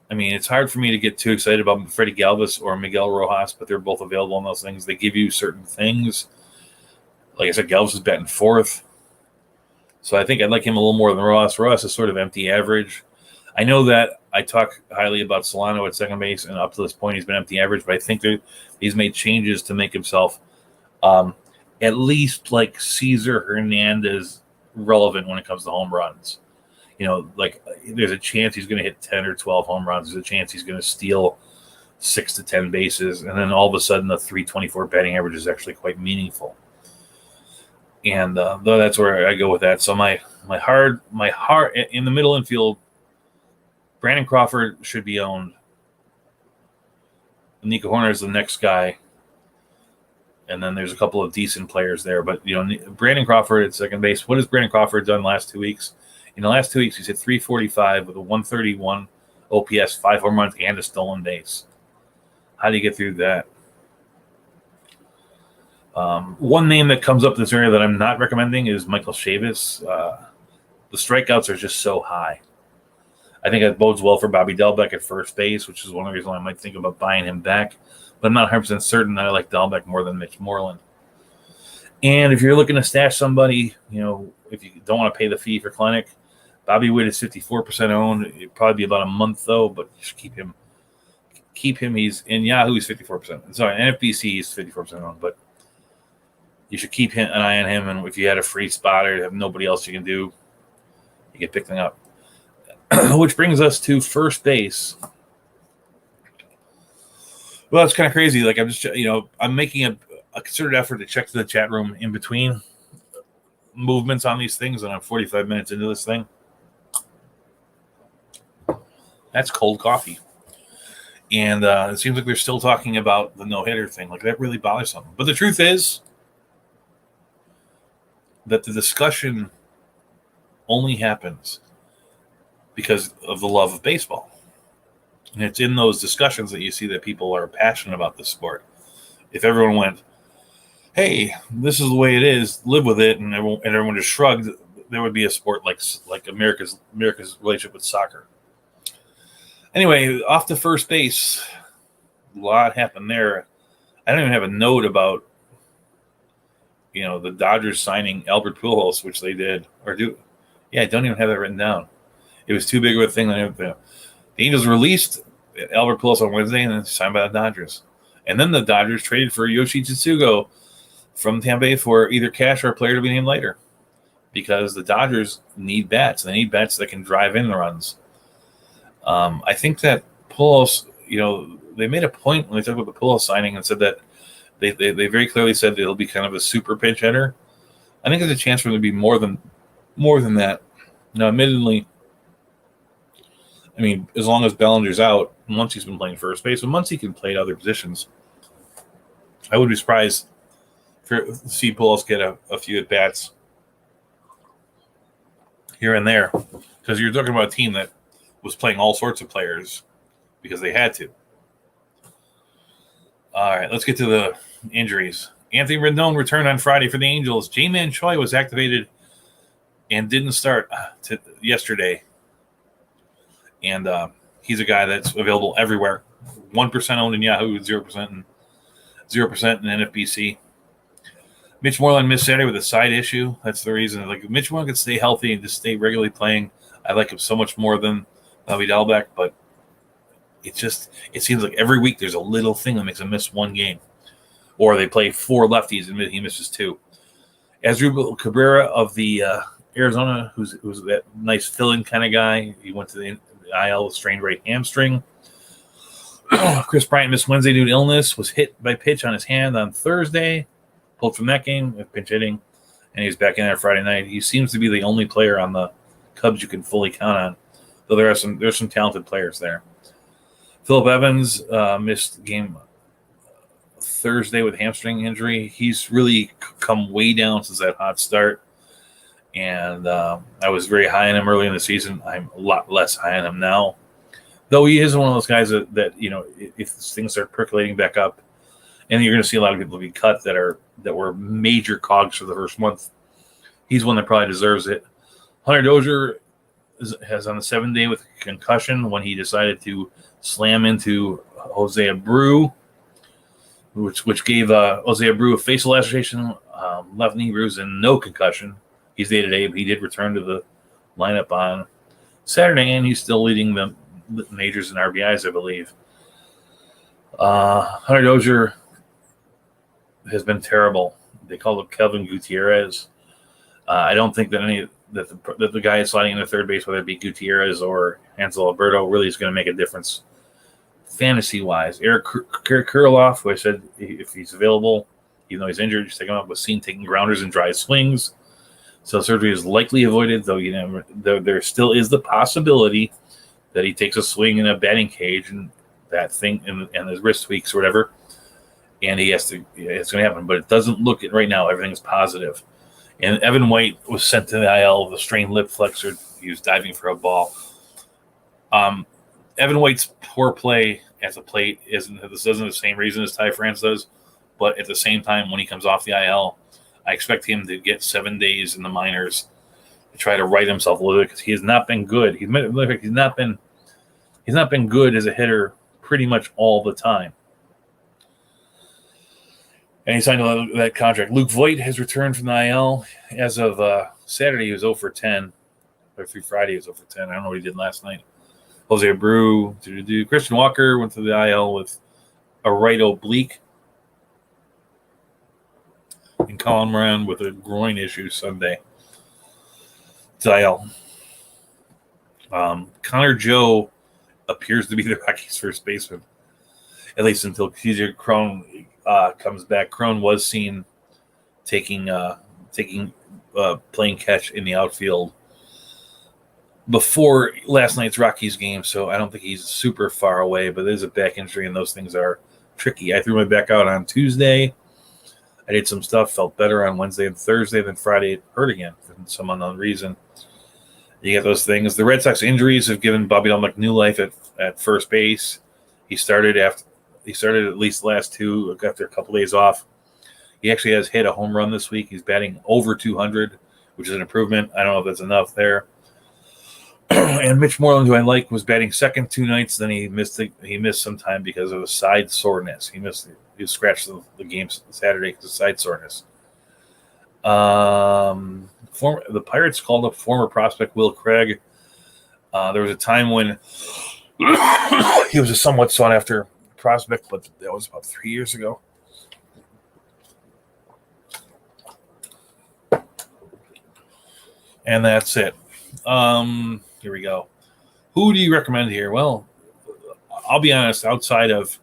I mean, it's hard for me to get too excited about Freddie Galvis or Miguel Rojas, but they're both available in those things. They give you certain things. Like I said, Galvis is batting fourth. So I think I'd like him a little more than Rojas. Rojas is sort of empty average. I know that I talk highly about Solano at second base, and up to this point he's been empty average, but I think that he's made changes to make himself at least like Cesar Hernandez relevant when it comes to home runs. Like there's a chance he's going to hit 10 or 12 home runs. There's a chance he's going to steal 6 to 10 bases. And then all of a sudden the 324 batting average is actually quite meaningful. And though that's where I go with that. So my heart in the middle infield, Brandon Crawford should be owned. Nico Horner is the next guy. And then there's a couple of decent players there. But, Brandon Crawford at second base. What has Brandon Crawford done last 2 weeks? In the last 2 weeks, he's hit 345 with a 131 OPS, 5 home runs, and a stolen base. How do you get through that? One name that comes up in this area that I'm not recommending is Michael Chavis. The strikeouts are just so high. I think that bodes well for Bobby Delbeck at first base, which is one of the reasons why I might think about buying him back. But I'm not 100% certain that I like Delbeck more than Mitch Moreland. And if you're looking to stash somebody, if you don't want to pay the fee for Clinic, Bobby Witt is 54% owned. It'd probably be about a month, though, but just keep him. He's in Yahoo, he's 54%. Sorry, NFBC, he's 54% owned, but you should keep an eye on him. And if you had a free spot or have nobody else you can do, you can pick them up. Which brings us to first base. Well, it's kind of crazy. Like I'm just, I'm making a concerted effort to check to the chat room in between movements on these things, and I'm 45 minutes into this thing. That's cold coffee. And it seems like they're still talking about the no-hitter thing. Like, that really bothers them. But the truth is that the discussion only happens because of the love of baseball. And it's in those discussions that you see that people are passionate about the sport. If everyone went, hey, this is the way it is, live with it, and everyone just shrugged, there would be a sport like America's relationship with soccer. Anyway, off to first base, a lot happened there. I don't even have a note about, the Dodgers signing Albert Pujols, which they did, I don't even have that written down. It was too big of a thing. The Angels released Albert Pujols on Wednesday and then signed by the Dodgers. And then the Dodgers traded for Yoshi Tsutsugo from Tampa Bay for either cash or a player to be named later, because the Dodgers need bats. They need bats that can drive in the runs. I think that Pujols, they made a point when they talked about the Pujols signing and said that they very clearly said that he'll be kind of a super pinch hitter. I think there's a chance for him to be more than that. Now, admittedly, I mean, as long as Bellinger's out, Muncy's been playing first base, and Muncy can play at other positions. I would be surprised to see Pujols get a few at bats here and there, because you're talking about a team that was playing all sorts of players because they had to. All right, let's get to the injuries. Anthony Rendon returned on Friday for the Angels. J-Man Choi was activated and didn't start yesterday. And he's a guy that's available everywhere. 1% owned in Yahoo, 0% in NFBC. Mitch Moreland missed Saturday with a side issue. That's the reason. Like, Mitch Moreland could stay healthy and just stay regularly playing. I like him so much more than Bobby Dalbec, but it seems like every week there's a little thing that makes him miss one game. Or they play 4 lefties and he misses 2. Asdrubal Cabrera of the Arizona, who's that nice fill-in kind of guy. He went to the IL with strained right hamstring. Chris Bryant missed Wednesday due to illness, was hit by pitch on his hand on Thursday, pulled from that game with pinch hitting, and he's back in there Friday night. He seems to be the only player on the Cubs you can fully count on, though there's some talented players there. Phillip Evans missed game Thursday with hamstring injury. He's really come way down since that hot start. And I was very high on him early in the season. I'm a lot less high on him now. Though he is one of those guys that if things start percolating back up, and you're going to see a lot of people be cut that were major cogs for the first month, he's one that probably deserves it. Hunter Dozier has on the 7th day with a concussion when he decided to slam into Jose Abreu, which gave Jose Abreu a facial laceration, left knee bruise, and no concussion. He's day-to-day, but he did return to the lineup on Saturday, and he's still leading the majors in RBIs, I believe. Hunter Dozier has been terrible. They called him Kelvin Gutierrez. I don't think that that the guy sliding into third base, whether it be Gutierrez or Hansel Alberto, really is going to make a difference fantasy-wise. Eric Kurloff, who I said if he's available, even though he's injured, just take him up, was seen taking grounders and dry swings. So surgery is likely avoided, though there still is the possibility that he takes a swing in a batting cage and that thing and his wrist tweaks or whatever, and it's going to happen. But it doesn't look it right now. Everything's positive. And Evan White was sent to the IL with a strained lip flexor. He was diving for a ball. Evan White's poor play at the plate isn't the same reason as Ty France does, but at the same time, when he comes off the IL, I expect him to get 7 days in the minors to try to right himself a little bit because he has not been good. He's not been good as a hitter pretty much all the time. And he signed that contract. Luke Voigt has returned from the IL. As of Saturday, he was 0 for 10. Or through Friday, he was 0 for 10. I don't know what he did last night. Jose Abreu. Christian Walker went to the IL with a right oblique. And Colin Moran with a groin issue Sunday. It's IL. Connor Joe appears to be the Rockies' first baseman, at least until TJ Crone comes back. Crone was seen playing catch in the outfield before last night's Rockies game, so I don't think he's super far away, but there's a back injury, and those things are tricky. I threw my back out on Tuesday. I did some stuff, felt better on Wednesday and Thursday, then Friday it hurt again for some unknown reason. You get those things. The Red Sox injuries have given Bobby Dalbec new life at first base. He started at least the last two after a couple days off. He actually has hit a home run this week. He's batting over 200, which is an improvement. I don't know if that's enough there. And Mitch Moreland, who I like, was batting second 2 nights. Then he missed some time because of a side soreness. He scratched the game Saturday because of side soreness. The Pirates called up former prospect Will Craig. There was a time when he was a somewhat sought-after prospect, but that was about 3 years ago. And that's it. Here we go. Who do you recommend here? Well, I'll be honest. Outside of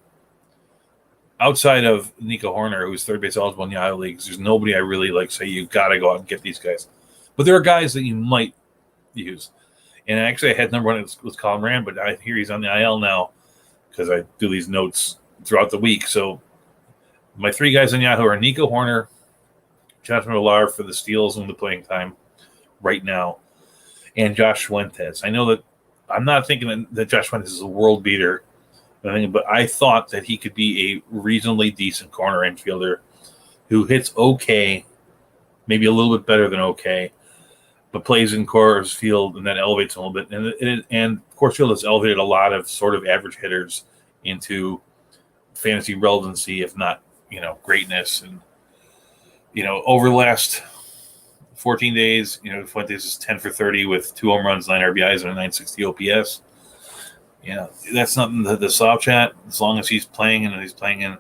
Nico Horner, who's third base eligible in the Iowa leagues, there's nobody I really like. Say you got to go out and get these guys. But there are guys that you might use. And actually, I had number one with Colin Rand, but I hear he's on the IL now because I do these notes throughout the week. So my 3 guys on Yahoo are Nico Horner, Jonathan Villar for the Steels and the playing time right now, and Josh Fuentes. I know that I'm not thinking that Josh Fuentes is a world beater, but I thought that he could be a reasonably decent corner infielder who hits okay, maybe a little bit better than okay, but plays in Coors Field and then elevates a little bit. And Coors Field has elevated a lot of sort of average hitters into fantasy relevancy, if not, greatness. And, over the last 14 days, Fuentes is 10 for 30 with 2 home runs, 9 RBIs, and a 960 OPS. That's nothing to the soft chat. As long as he's playing and he's playing in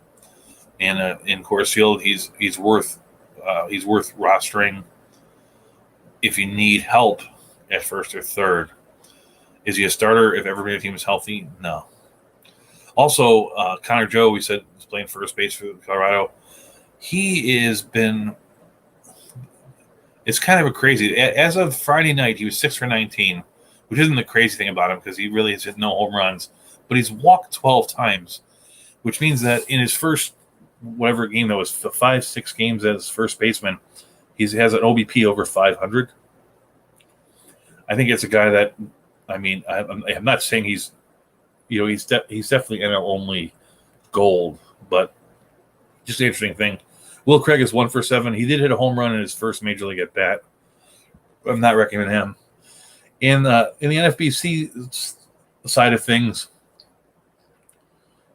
Coors Field, he's worth rostering if you need help at first or third. Is he a starter if everybody on the team is healthy? No. Also, Connor Joe, we said, is playing first base for Colorado. It's kind of a crazy. As of Friday night, he was 6 for 19, which isn't the crazy thing about him because he really has hit no home runs. But he's walked 12 times, which means that in his first whatever game that was 5-6 games as first baseman, he has an OBP over 500. I think it's a guy that, I'm not saying he's definitely NL only gold, but just an interesting thing. Will Craig is 1 for 7. He did hit a home run in his first major league at bat. I'm not recommending him. In the NFBC side of things,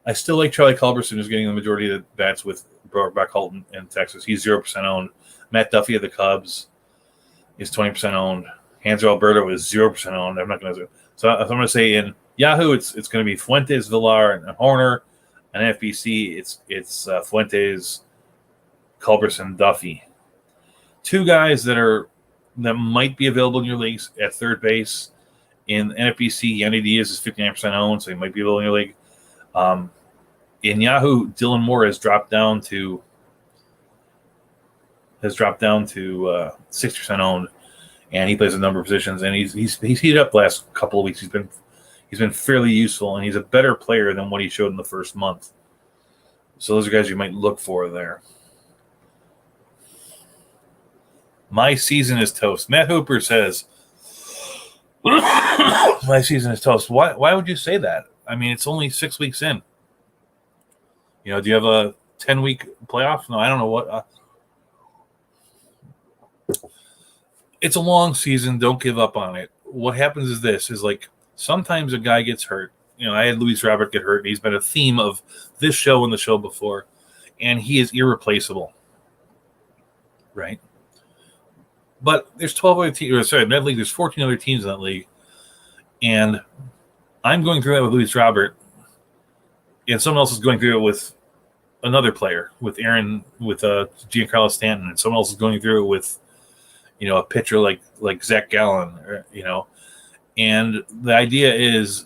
I still like Charlie Culberson, who's getting the majority of the bats with Brock Holt in Texas. He's 0% owned. Matt Duffy of the Cubs is 20% owned. Hanser Alberto is 0% owned. I'm going to say in Yahoo, it's going to be Fuentes, Villar, and Horner. And FBC, it's Fuentes, Culberson, Duffy. Two guys that might be available in your leagues at third base. In NFBC, Yandy Diaz is 59% owned, so he might be available in your league. In Yahoo, Dylan Moore has dropped down to 60% owned, and he plays a number of positions. And he's heated up the last couple of weeks. He's been fairly useful, and he's a better player than what he showed in the first month. So those are guys you might look for there. My season is toast. Matt Hooper says, my season is toast. Why would you say that? I mean, it's only 6 weeks in. Do you have a 10-week playoff? No, I don't know what. It's a long season. Don't give up on it. What happens is like sometimes a guy gets hurt. I had Luis Robert get hurt. He's been a theme of this show and the show before, and he is irreplaceable, right? But there's 12 other teams. Sorry, that league. There's 14 other teams in that league, and I'm going through that with Luis Robert, and someone else is going through it with another player, with Giancarlo Stanton, and someone else is going through it with, a pitcher like Zach Gallen, and the idea is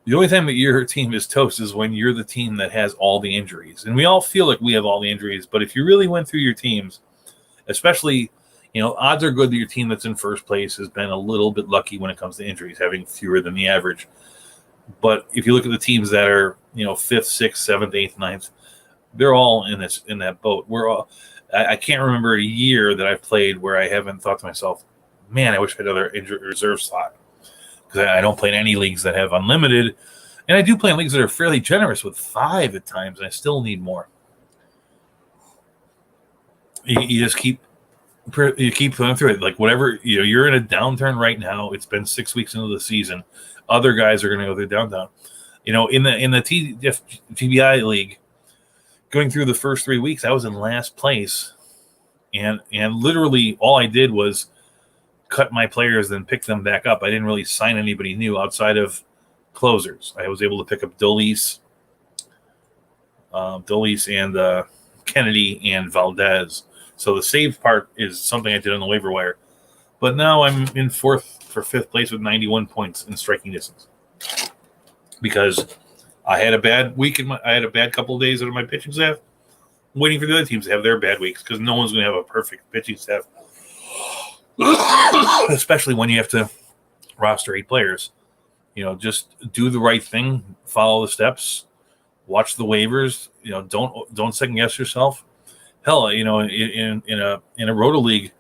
the only time that your team is toast is when you're the team that has all the injuries. And we all feel like we have all the injuries, but if you really went through your teams, especially, odds are good that your team that's in first place has been a little bit lucky when it comes to injuries, having fewer than the average. But if you look at the teams that are, 5th, 6th, 7th, 8th, 9th, they're all in that boat. I can't remember a year that I've played where I haven't thought to myself, man, I wish I had another injured reserve slot. Because I don't play in any leagues that have unlimited. And I do play in leagues that are fairly generous with 5 at times, and I still need more. You just keep going through it. Like whatever, you're in a downturn right now. It's been 6 weeks into the season. Other guys are going to go through downtown. In the TBI league, going through the first 3 weeks, I was in last place. And literally all I did was cut my players, then pick them back up. I didn't really sign anybody new outside of closers. I was able to pick up Dolis and Kennedy and Valdez. So the save part is something I did on the waiver wire. But now I'm in 4th for 5th place with 91 points in striking distance. Because I had a bad week I had a bad couple of days out of my pitching staff. I'm waiting for the other teams to have their bad weeks because no one's going to have a perfect pitching staff. Especially when you have to roster 8 players. Just do the right thing, follow the steps, watch the waivers. Don't second guess yourself. Hell, in a roto league,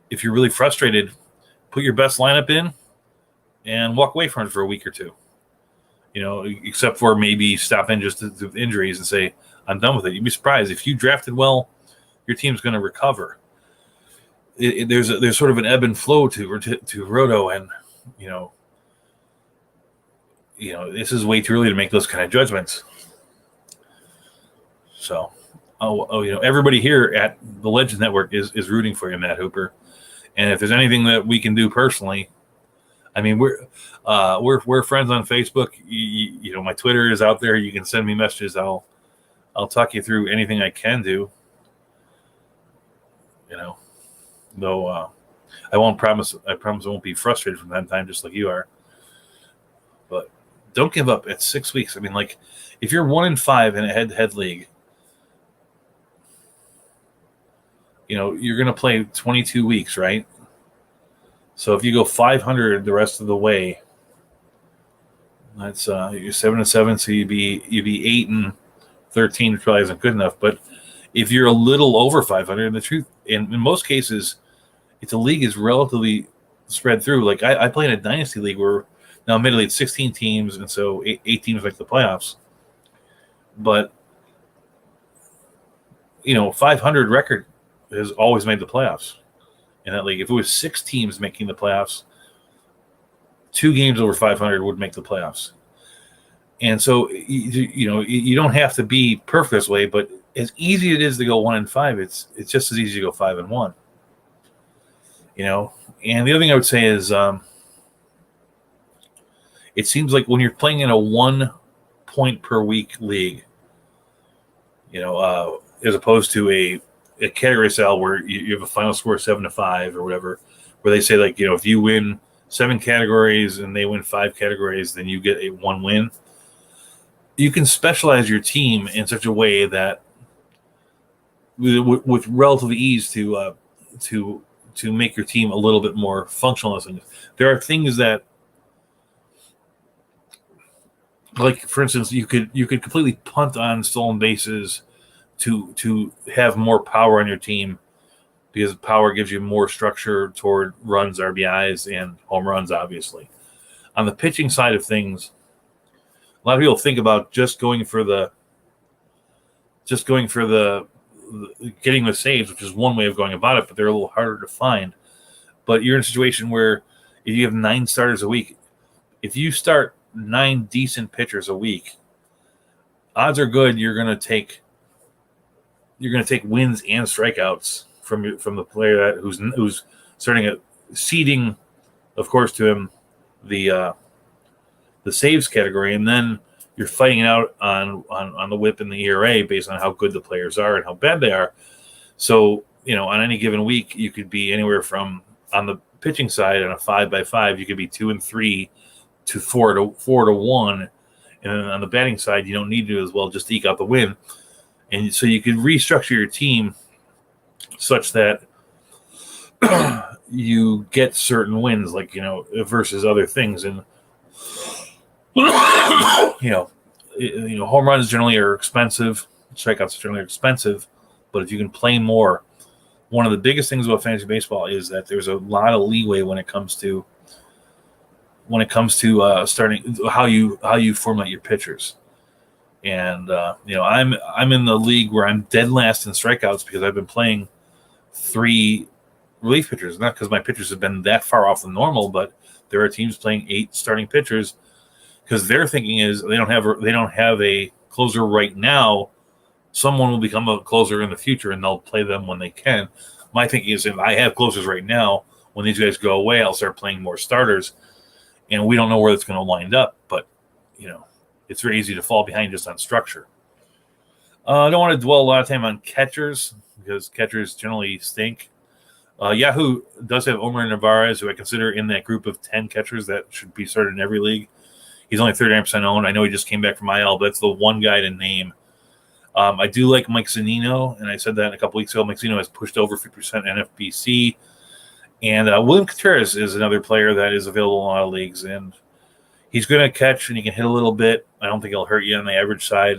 if you're really frustrated, put your best lineup in and walk away from it for a week or two. Except for maybe stop in just with injuries and say, I'm done with it. You'd be surprised if you drafted well, your team's going to recover. There's sort of an ebb and flow to roto, and this is way too early to make those kind of judgments. So, everybody here at the Legends Network is rooting for you, Matt Hooper. And if there's anything that we can do personally, I mean, we're friends on Facebook. My Twitter is out there. You can send me messages. I'll talk you through anything I can do. Though I won't promise. I promise I won't be frustrated from time to time, just like you are. But don't give up at 6 weeks. I mean, like if you're 1-5 in a head-to-head league, you're going to play 22 weeks, right? So if you go 500 the rest of the way, that's you're 7-7. So you'd be 8-13, which probably isn't good enough. But if you're a little over 500, the truth, in most cases, if the league is relatively spread through, like I play in a dynasty league where now admittedly it's 16 teams, and so 8 teams make the playoffs. But 500 record has always made the playoffs in that league. If it was 6 teams making the playoffs, 2 games over 500 would make the playoffs. And so, you don't have to be perfect this way, but as easy it is to go 1-5, it's just as easy to go 5-1. And the other thing I would say is, it seems like when you're playing in a 1 point per week league, as opposed to a category style where you have a final score of 7-5 or whatever, where they say if you win 7 categories and they win 5 categories, then you get a 1 win. You can specialize your team in such a way that with relative ease to make your team a little bit more functional. There are things that, like for instance, you could completely punt on stolen bases to have more power on your team, because power gives you more structure toward runs, RBIs, and home runs. Obviously, on the pitching side of things, a lot of people think about just going for the getting the saves, which is one way of going about it, but they're a little harder to find. But you're in a situation where if you have 9 starters a week, if you start 9 decent pitchers a week, odds are good you're going to take wins and strikeouts from the player who's starting seeding, of course, to him the saves category, and then you're fighting it out on the WHIP and the ERA based on how good the players are and how bad they are. So, on any given week, you could be anywhere from, on the pitching side, on a 5x5, you could be 2-3 to 4-1. And then on the batting side, you don't need to as well, just eke out the win. And so you can restructure your team such that you get certain wins, like, versus other things. And, home runs generally are expensive. Strikeouts generally are expensive. But if you can play more, one of the biggest things about fantasy baseball is that there's a lot of leeway when it comes to starting how you formulate your pitchers. And I'm in the league where I'm dead last in strikeouts because I've been playing 3 relief pitchers. Not because my pitchers have been that far off the normal, but there are teams playing 8 starting pitchers because their thinking is they don't have a closer right now. Someone will become a closer in the future, and they'll play them when they can. My thinking is, if I have closers right now, when these guys go away, I'll start playing more starters, and we don't know where it's going to wind up. But it's very easy to fall behind just on structure. I don't want to dwell a lot of time on catchers because catchers generally stink. Yahoo does have Omar Narvaez, who I consider in that group of 10 catchers that should be started in every league. He's only 39% owned. I know he just came back from IL, but that's the one guy to name. I do like Mike Zunino, and I said that a couple weeks ago. Mike Zunino has pushed over 50% NFBC. And William Contreras is another player that is available in a lot of leagues, and he's going to catch and he can hit a little bit. I don't think he'll hurt you on the average side.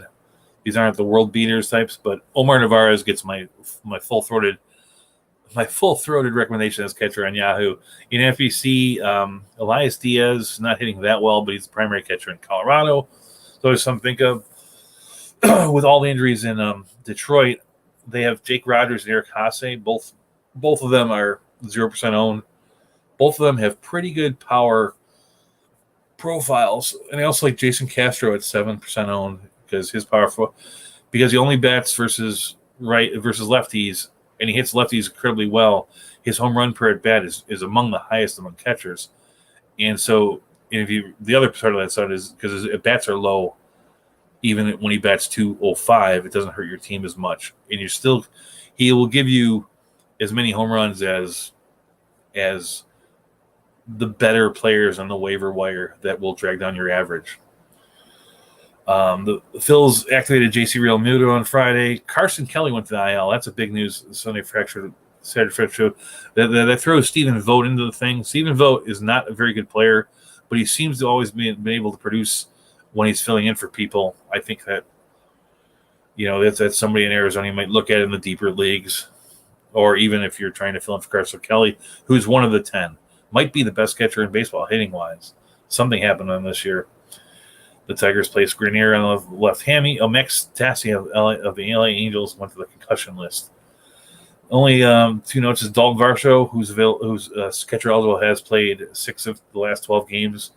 These aren't the world beaters types, but Omar Narvaez gets my full-throated recommendation as catcher on Yahoo. In FBC, Elias Diaz, not hitting that well, but he's the primary catcher in Colorado. So there's something to think of. With all the injuries in Detroit, they have Jake Rogers and Eric Haase. Both of them are 0% owned. Both of them have pretty good power profiles. And I also like Jason Castro at 7% owned because his because he only bats versus lefties, and he hits lefties incredibly well. His home run per at bat is among the highest among catchers. And so the other part of that side is because his at bats are low, even when he bats 205, it doesn't hurt your team as much. And he will give you as many home runs as the better players on the waiver wire that will drag down your average. The Phils activated J.C. Realmuto on Friday. Carson Kelly went to the IL. That's a big news. Saturday fracture show. That throws Stephen Vogt into the thing. Stephen Vogt is not a very good player, but he seems to always been able to produce when he's filling in for people. I think that that's somebody in Arizona you might look at in the deeper leagues, or even if you're trying to fill in for Carson Kelly, who's one of the 10, might be the best catcher in baseball hitting wise. Something happened on this year. The Tigers placed Grenier on the left hammy. Max Tassi of the LA Angels went to the concussion list. Only 2 notes is Dalton Varsho, who's catcher eligible, has played 6 of the last 12 games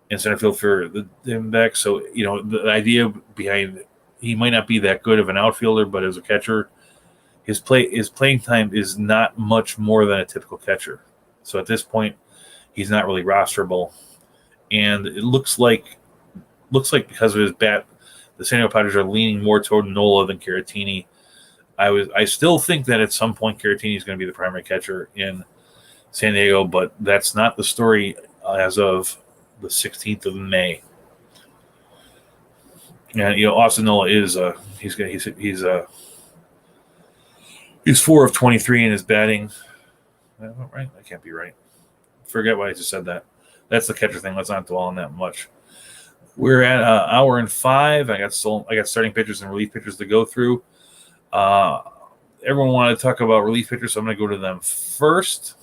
in center field for the Diamondbacks. So, the idea behind he might not be that good of an outfielder, but as a catcher, his playing time is not much more than a typical catcher. So at this point, he's not really rosterable. And it looks like because of his bat, the San Diego Padres are leaning more toward Nola than Caratini. I still think that at some point Caratini is going to be the primary catcher in San Diego, but that's not the story as of the 16th of May. And Austin Nola is he's 4 of 23 in his batting. Right? That can't be right. Forget why I just said that. That's the catcher thing. Let's not dwell on that much. We're at an hour and 5. I got starting pitchers and relief pitchers to go through. Everyone wanted to talk about relief pitchers, so I'm going to go to them first.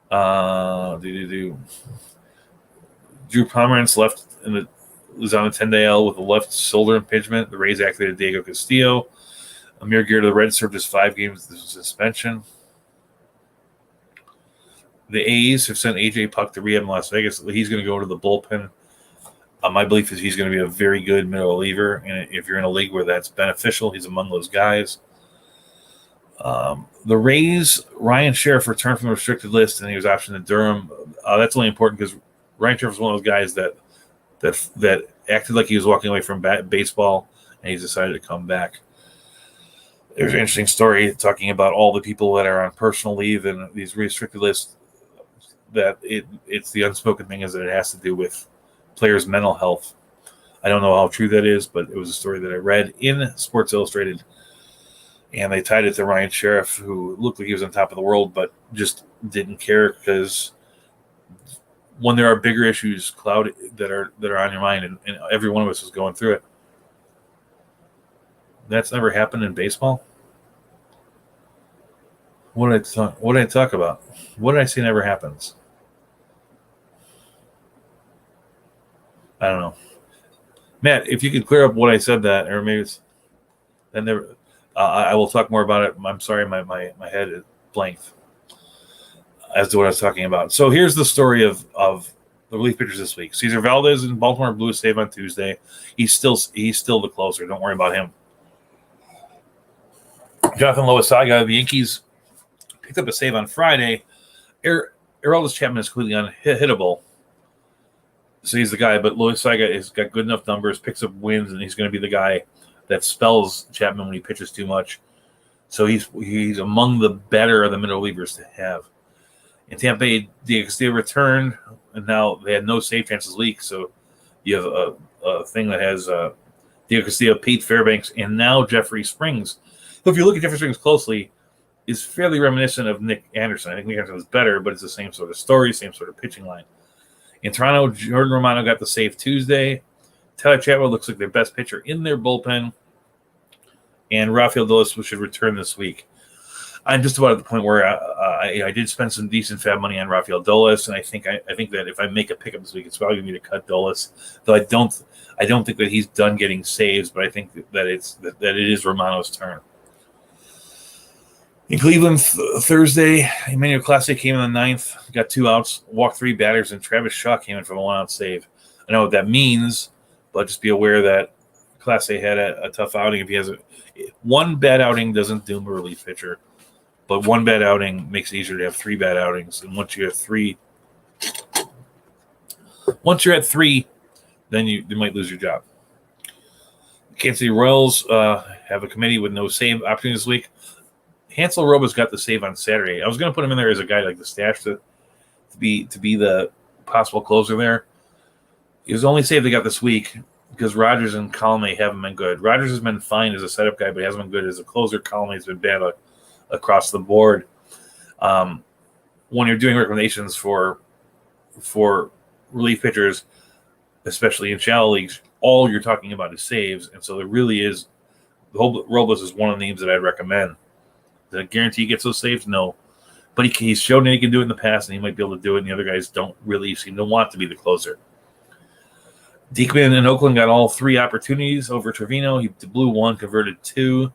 Drew Pomeranz was on the 10-day L with a left shoulder impingement. The Rays activated Diego Castillo. Amir Gear to the Reds served just 5 games with suspension. The A's have sent A.J. Puck to rehab in Las Vegas. He's going to go to the bullpen. My belief is he's going to be a very good middle reliever, and if you're in a league where that's beneficial, he's among those guys. The Rays, Ryan Sheriff returned from the restricted list, and he was optioned to Durham. That's only important because Ryan Sheriff is one of those guys that acted like he was walking away from baseball, and he's decided to come back. There's an interesting story talking about all the people that are on personal leave and these restricted lists, that it's the unspoken thing is that it has to do with players' mental health. I don't know how true that is, but it was a story that I read in Sports Illustrated, and they tied it to Ryan Sheriff, who looked like he was on top of the world, but just didn't care, because when there are bigger issues that are on your mind, and every one of us is going through it. That's never happened in baseball. What did I talk about? What did I say never happens? I don't know. Matt, if you could clear up what I said that, or maybe it's then never. I will talk more about it. I'm sorry, my head is blanked as to what I was talking about. So here's the story of the relief pitchers this week. Cesar Valdez in Baltimore blew a save on Tuesday. He's still the closer. Don't worry about him. Jonathan Loaizaga of the Yankees picked up a save on Friday. Aroldis Chapman is completely unhittable. So he's the guy, but Loaizaga has got good enough numbers, picks up wins, and he's going to be the guy that spells Chapman when he pitches too much. So he's among the better of the middle relievers to have. In Tampa Bay, Diego Castillo returned, and now they had no save chances leaked. So you have a thing that has Diego Castillo, Pete Fairbanks, and now Jeffrey Springs. So if you look at Jeffrey Springs closely, is fairly reminiscent of Nick Anderson. I think Nick Anderson is better, but it's the same sort of story, same sort of pitching line. In Toronto, Jordan Romano got the save Tuesday. Tyler Chatwell looks like their best pitcher in their bullpen. And Rafael Dolis should return this week. I'm just about at the point where I did spend some decent fab money on Rafael Dolis, and I think that if I make a pickup this week, it's probably going to be to cut Dolis. Though I don't think that he's done getting saves, but I think that it is Romano's turn. In Cleveland, Thursday, Emmanuel Clase came in the 9th, got 2 outs, walked 3 batters, and Travis Shaw came in from a 1-out save. I know what that means, but just be aware that Clase had a tough outing. If he has one bad outing, doesn't doom a relief pitcher, but one bad outing makes it easier to have 3 bad outings. And once you're at 3, then you might lose your job. Kansas City Royals have a committee with no save opportunity this week. Hansel Robles got the save on Saturday. I was going to put him in there as a guy like the stash to be the possible closer there. He was the only save they got this week because Rogers and Colomé haven't been good. Rogers has been fine as a setup guy, but he hasn't been good as a closer. Colomé has been bad across the board. When you're doing recommendations for relief pitchers, especially in shallow leagues, all you're talking about is saves, and so there really is. Robles is one of the names that I'd recommend. Does it guarantee he gets those saves? No. But he's shown that he can do it in the past, and he might be able to do it, and the other guys don't really seem to want to be the closer. Diekman in Oakland got all 3 opportunities over Trevino. He blew 1, converted 2.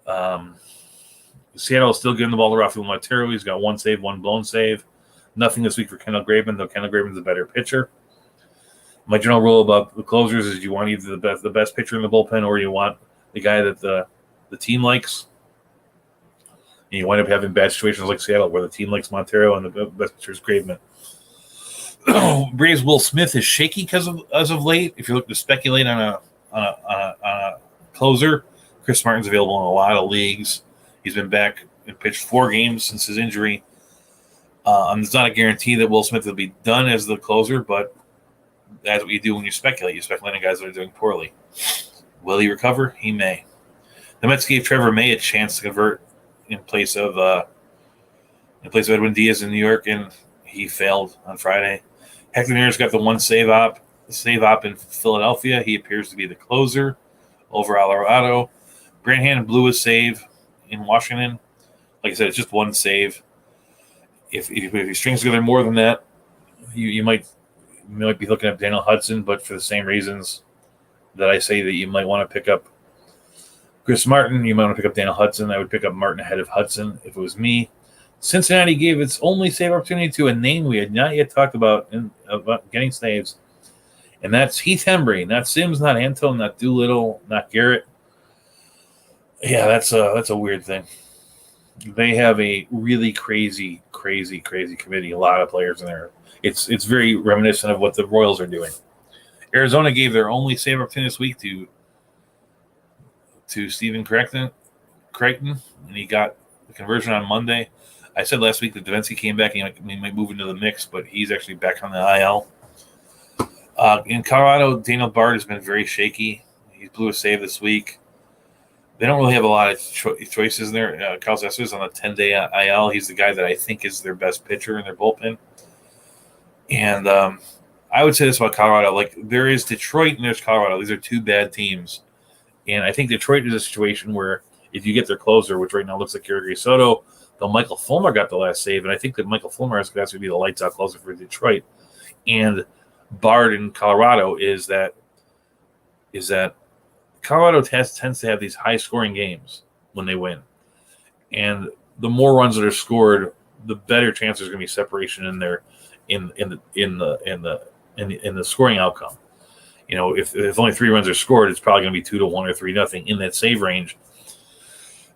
Seattle is still giving the ball to Rafael Montero. He's got one save, one blown save. Nothing this week for Kendall Graveman, though Kendall Graveman's a better pitcher. My general rule about the closers is you want either the best pitcher in the bullpen or you want the guy that the team likes. And you wind up having bad situations like Seattle where the team likes Montero and the best pitcher is Graveman. Braves Will Smith is shaky as of late. If you're looking to speculate on a closer, Chris Martin's available in a lot of leagues. He's been back and pitched 4 games since his injury. It's not a guarantee that Will Smith will be done as the closer, but that's what you do when you speculate. You speculate on guys that are doing poorly. Will he recover? He may. The Mets gave Trevor May a chance to convert in place of Edwin Diaz in New York, and he failed on Friday. Hector Neris got the one save op in Philadelphia. He appears to be the closer over Alvarado. Branhan blew a save in Washington. Like I said, it's just one save. If he strings together more than that, you might be looking at Daniel Hudson, but for the same reasons that I say that you might want to pick up Chris Martin, you might want to pick up Daniel Hudson. I would pick up Martin ahead of Hudson if it was me. Cincinnati gave its only save opportunity to a name we had not yet talked about getting saves, and that's Heath Hembry. Not Sims, not Anto, not Doolittle, not Garrett. Yeah, that's a weird thing. They have a really crazy committee. A lot of players in there. It's very reminiscent of what the Royals are doing. Arizona gave their only save opportunity this week to Stephen Crichton, and he got the conversion on Monday. I said last week that Davinsky came back and he might move into the mix, but he's actually back on the IL. In Colorado, Daniel Bard has been very shaky. He blew a save this week. They don't really have a lot of choices in there. Carlos Esther is on a 10-day IL. He's the guy that I think is their best pitcher in their bullpen. And I would say this about Colorado. Like, there is Detroit and there's Colorado. These are 2 bad teams. And I think Detroit is a situation where if you get their closer, which right now looks like Gregory Soto, though Michael Fulmer got the last save, and I think that Michael Fulmer has to be the lights-out closer for Detroit. And Bard in Colorado is that Colorado tends to have these high-scoring games when they win, and the more runs that are scored, the better chance there's going to be separation in the scoring outcome. You know, if only 3 runs are scored, it's probably going to be 2-1 or 3-0 in that save range.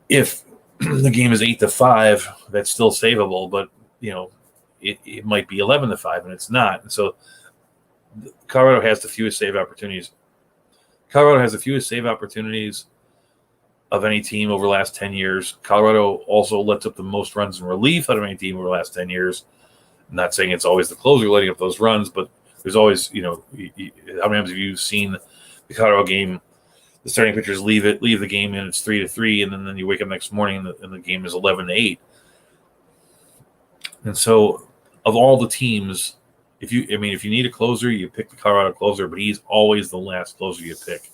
If the game is 8-5, that's still savable, but you know, it might be 11-5, and it's not. And so Colorado has the fewest save opportunities. Colorado has the fewest save opportunities of any team over the last 10 years. Colorado also lets up the most runs in relief out of any team over the last 10 years. I'm not saying it's always the closer letting up those runs, but there's always, you know, how many times have you seen the Colorado game, the starting pitchers leave the game and it's 3-3, and then you wake up next morning and the game is 11-8. And so of all the teams, if you need a closer, you pick the Colorado closer, but he's always the last closer you pick.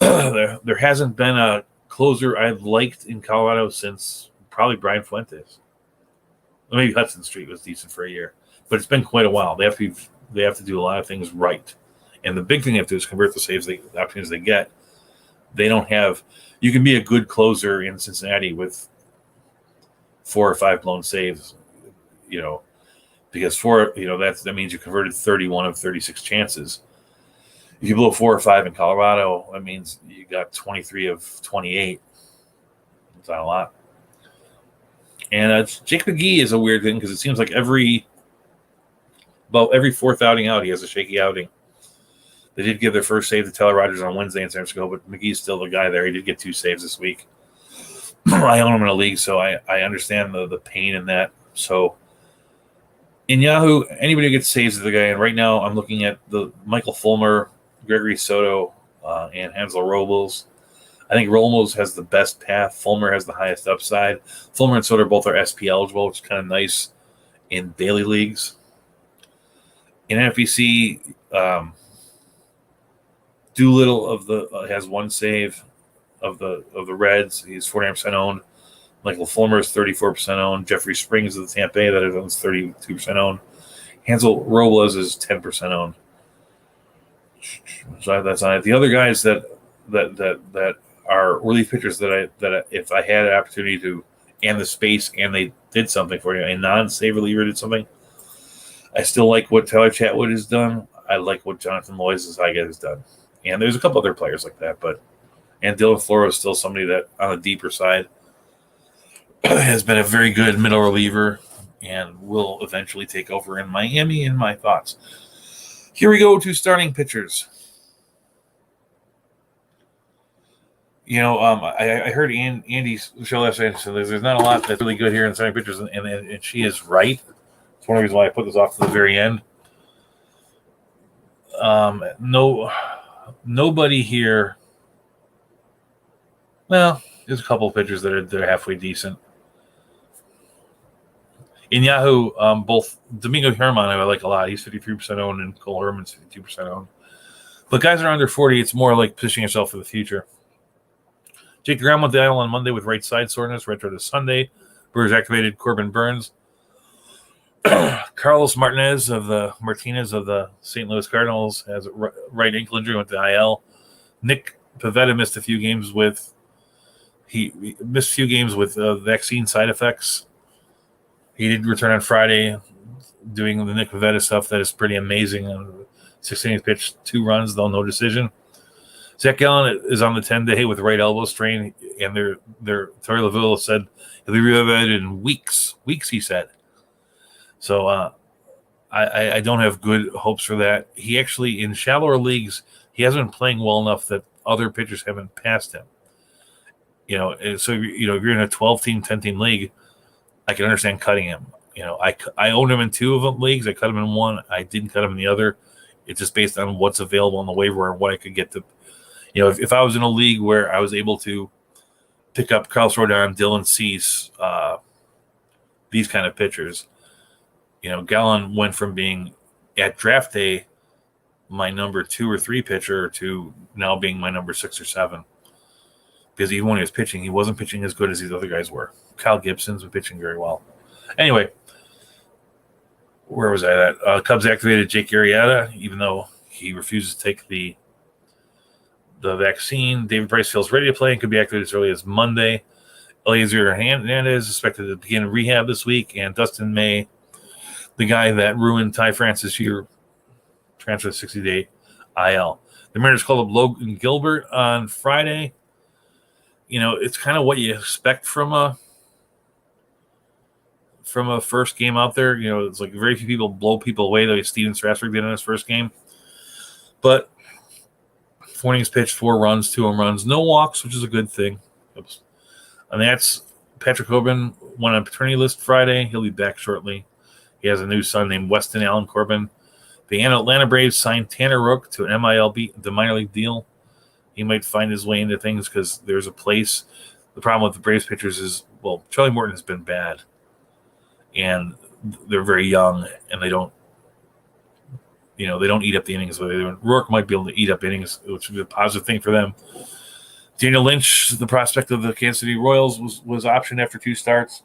There hasn't been a closer I've liked in Colorado since probably Brian Fuentes. Well, maybe Hudson Street was decent for a year, but it's been quite a while. They have to do a lot of things right, and the big thing they have to do is convert the saves, the opportunities they get. They don't have. You can be a good closer in Cincinnati with 4 or 5 blown saves, you know. Because that means you converted 31 of 36 chances. If you blow 4 or 5 in Colorado, that means you got 23 of 28. It's not a lot. And Jake Mcgee is a weird thing because it seems like every 4th outing out, he has a shaky outing. They did give their first save to Taylor Rogers on Wednesday in San Francisco, but McGee's still the guy there. He did get 2 saves this week. I own him in a league, so I understand the pain in that. So in Yahoo, anybody who gets saves is the guy. And right now, I'm looking at the Michael Fulmer, Gregory Soto, and Hansel Robles. I think Robles has the best path. Fulmer has the highest upside. Fulmer and Soto both are SP eligible, which is kind of nice in daily leagues. In NFBC, Doolittle has 1 save of the Reds. He's 49% owned. Michael Fulmer is 34% owned. Jeffrey Springs of the Tampa Bay, that is 32% owned. Hansel Robles is 10% owned. So that's on it. The other guys that are relief pitchers that if I had an opportunity to, and the space, and they did something for you, a non-save reliever did something. I still like what Tyler Chatwood has done. I like what Jonathan Lois has done. And there's a couple other players like that, and Dylan Floro is still somebody that on the deeper side has been a very good middle reliever and will eventually take over in Miami in my thoughts. Here we go to starting pitchers. I heard Andy's show last night, so there's not a lot that's really good here in starting pitchers, and she is right. It's one of the reasons why I put this off to the very end. Nobody here. Well, there's a couple of pitchers that are halfway decent. In Yahoo, both Domingo Herman I like a lot. He's 53% owned, and Cole Herman's 52% owned. But guys that are under 40, it's more like positioning yourself for the future. Jake DeGrom went to the IL on Monday with right side soreness, retro to Sunday. Brewers activated Corbin Burns. Carlos Martinez of the St. Louis Cardinals has a right ankle injury, went to IL. Nick Pivetta missed a few games with vaccine side effects. He did return on Friday doing the Nick Pivetta stuff that is pretty amazing. 16th pitch, 2 runs, though no decision. Zach Gallen is on the 10-day with right elbow strain, and their Torey Lovullo said he'll be rehabilitated in weeks, he said. So I don't have good hopes for that. He actually, in shallower leagues, he hasn't been playing well enough that other pitchers haven't passed him. So if you're in a 12-team, 10-team league, I can understand cutting him. I owned him in 2 of them leagues. I cut him in 1. I didn't cut him in the other. It's just based on what's available on the waiver and what I could get to. If I was in a league where I was able to pick up Carlos Rodon, Dylan Cease, these kind of pitchers, Gallen went from being at draft day my number 2 or 3 pitcher to now being my number 6 or 7. Because even when he was pitching, he wasn't pitching as good as these other guys were. Kyle Gibson's been pitching very well. Anyway, where was I at? Cubs activated Jake Arrieta, even though he refuses to take the vaccine. David Price feels ready to play and could be activated as early as Monday. Eliezer Hernandez is expected to begin rehab this week, and Dustin May, the guy that ruined Ty Francis' year, transferred to 60-day IL. The Mariners called up Logan Gilbert on Friday. It's kind of what you expect from a first game out there. It's like very few people blow people away, the way Steven Strasburg did in his first game. But 4 innings pitched, 4 runs, 2 home runs, no walks, which is a good thing. Oops. And that's Patrick Corbin went on paternity list Friday. He'll be back shortly. He has a new son named Weston Allen Corbin. The Atlanta Braves signed Tanner Rook to an MILB, the minor league deal. He might find his way into things because there's a place. The problem with the Braves pitchers is, Charlie Morton has been bad. And they're very young, and they don't eat up the innings. Rourke might be able to eat up innings, which would be a positive thing for them. Daniel Lynch, the prospect of the Kansas City Royals, was optioned after 2 starts.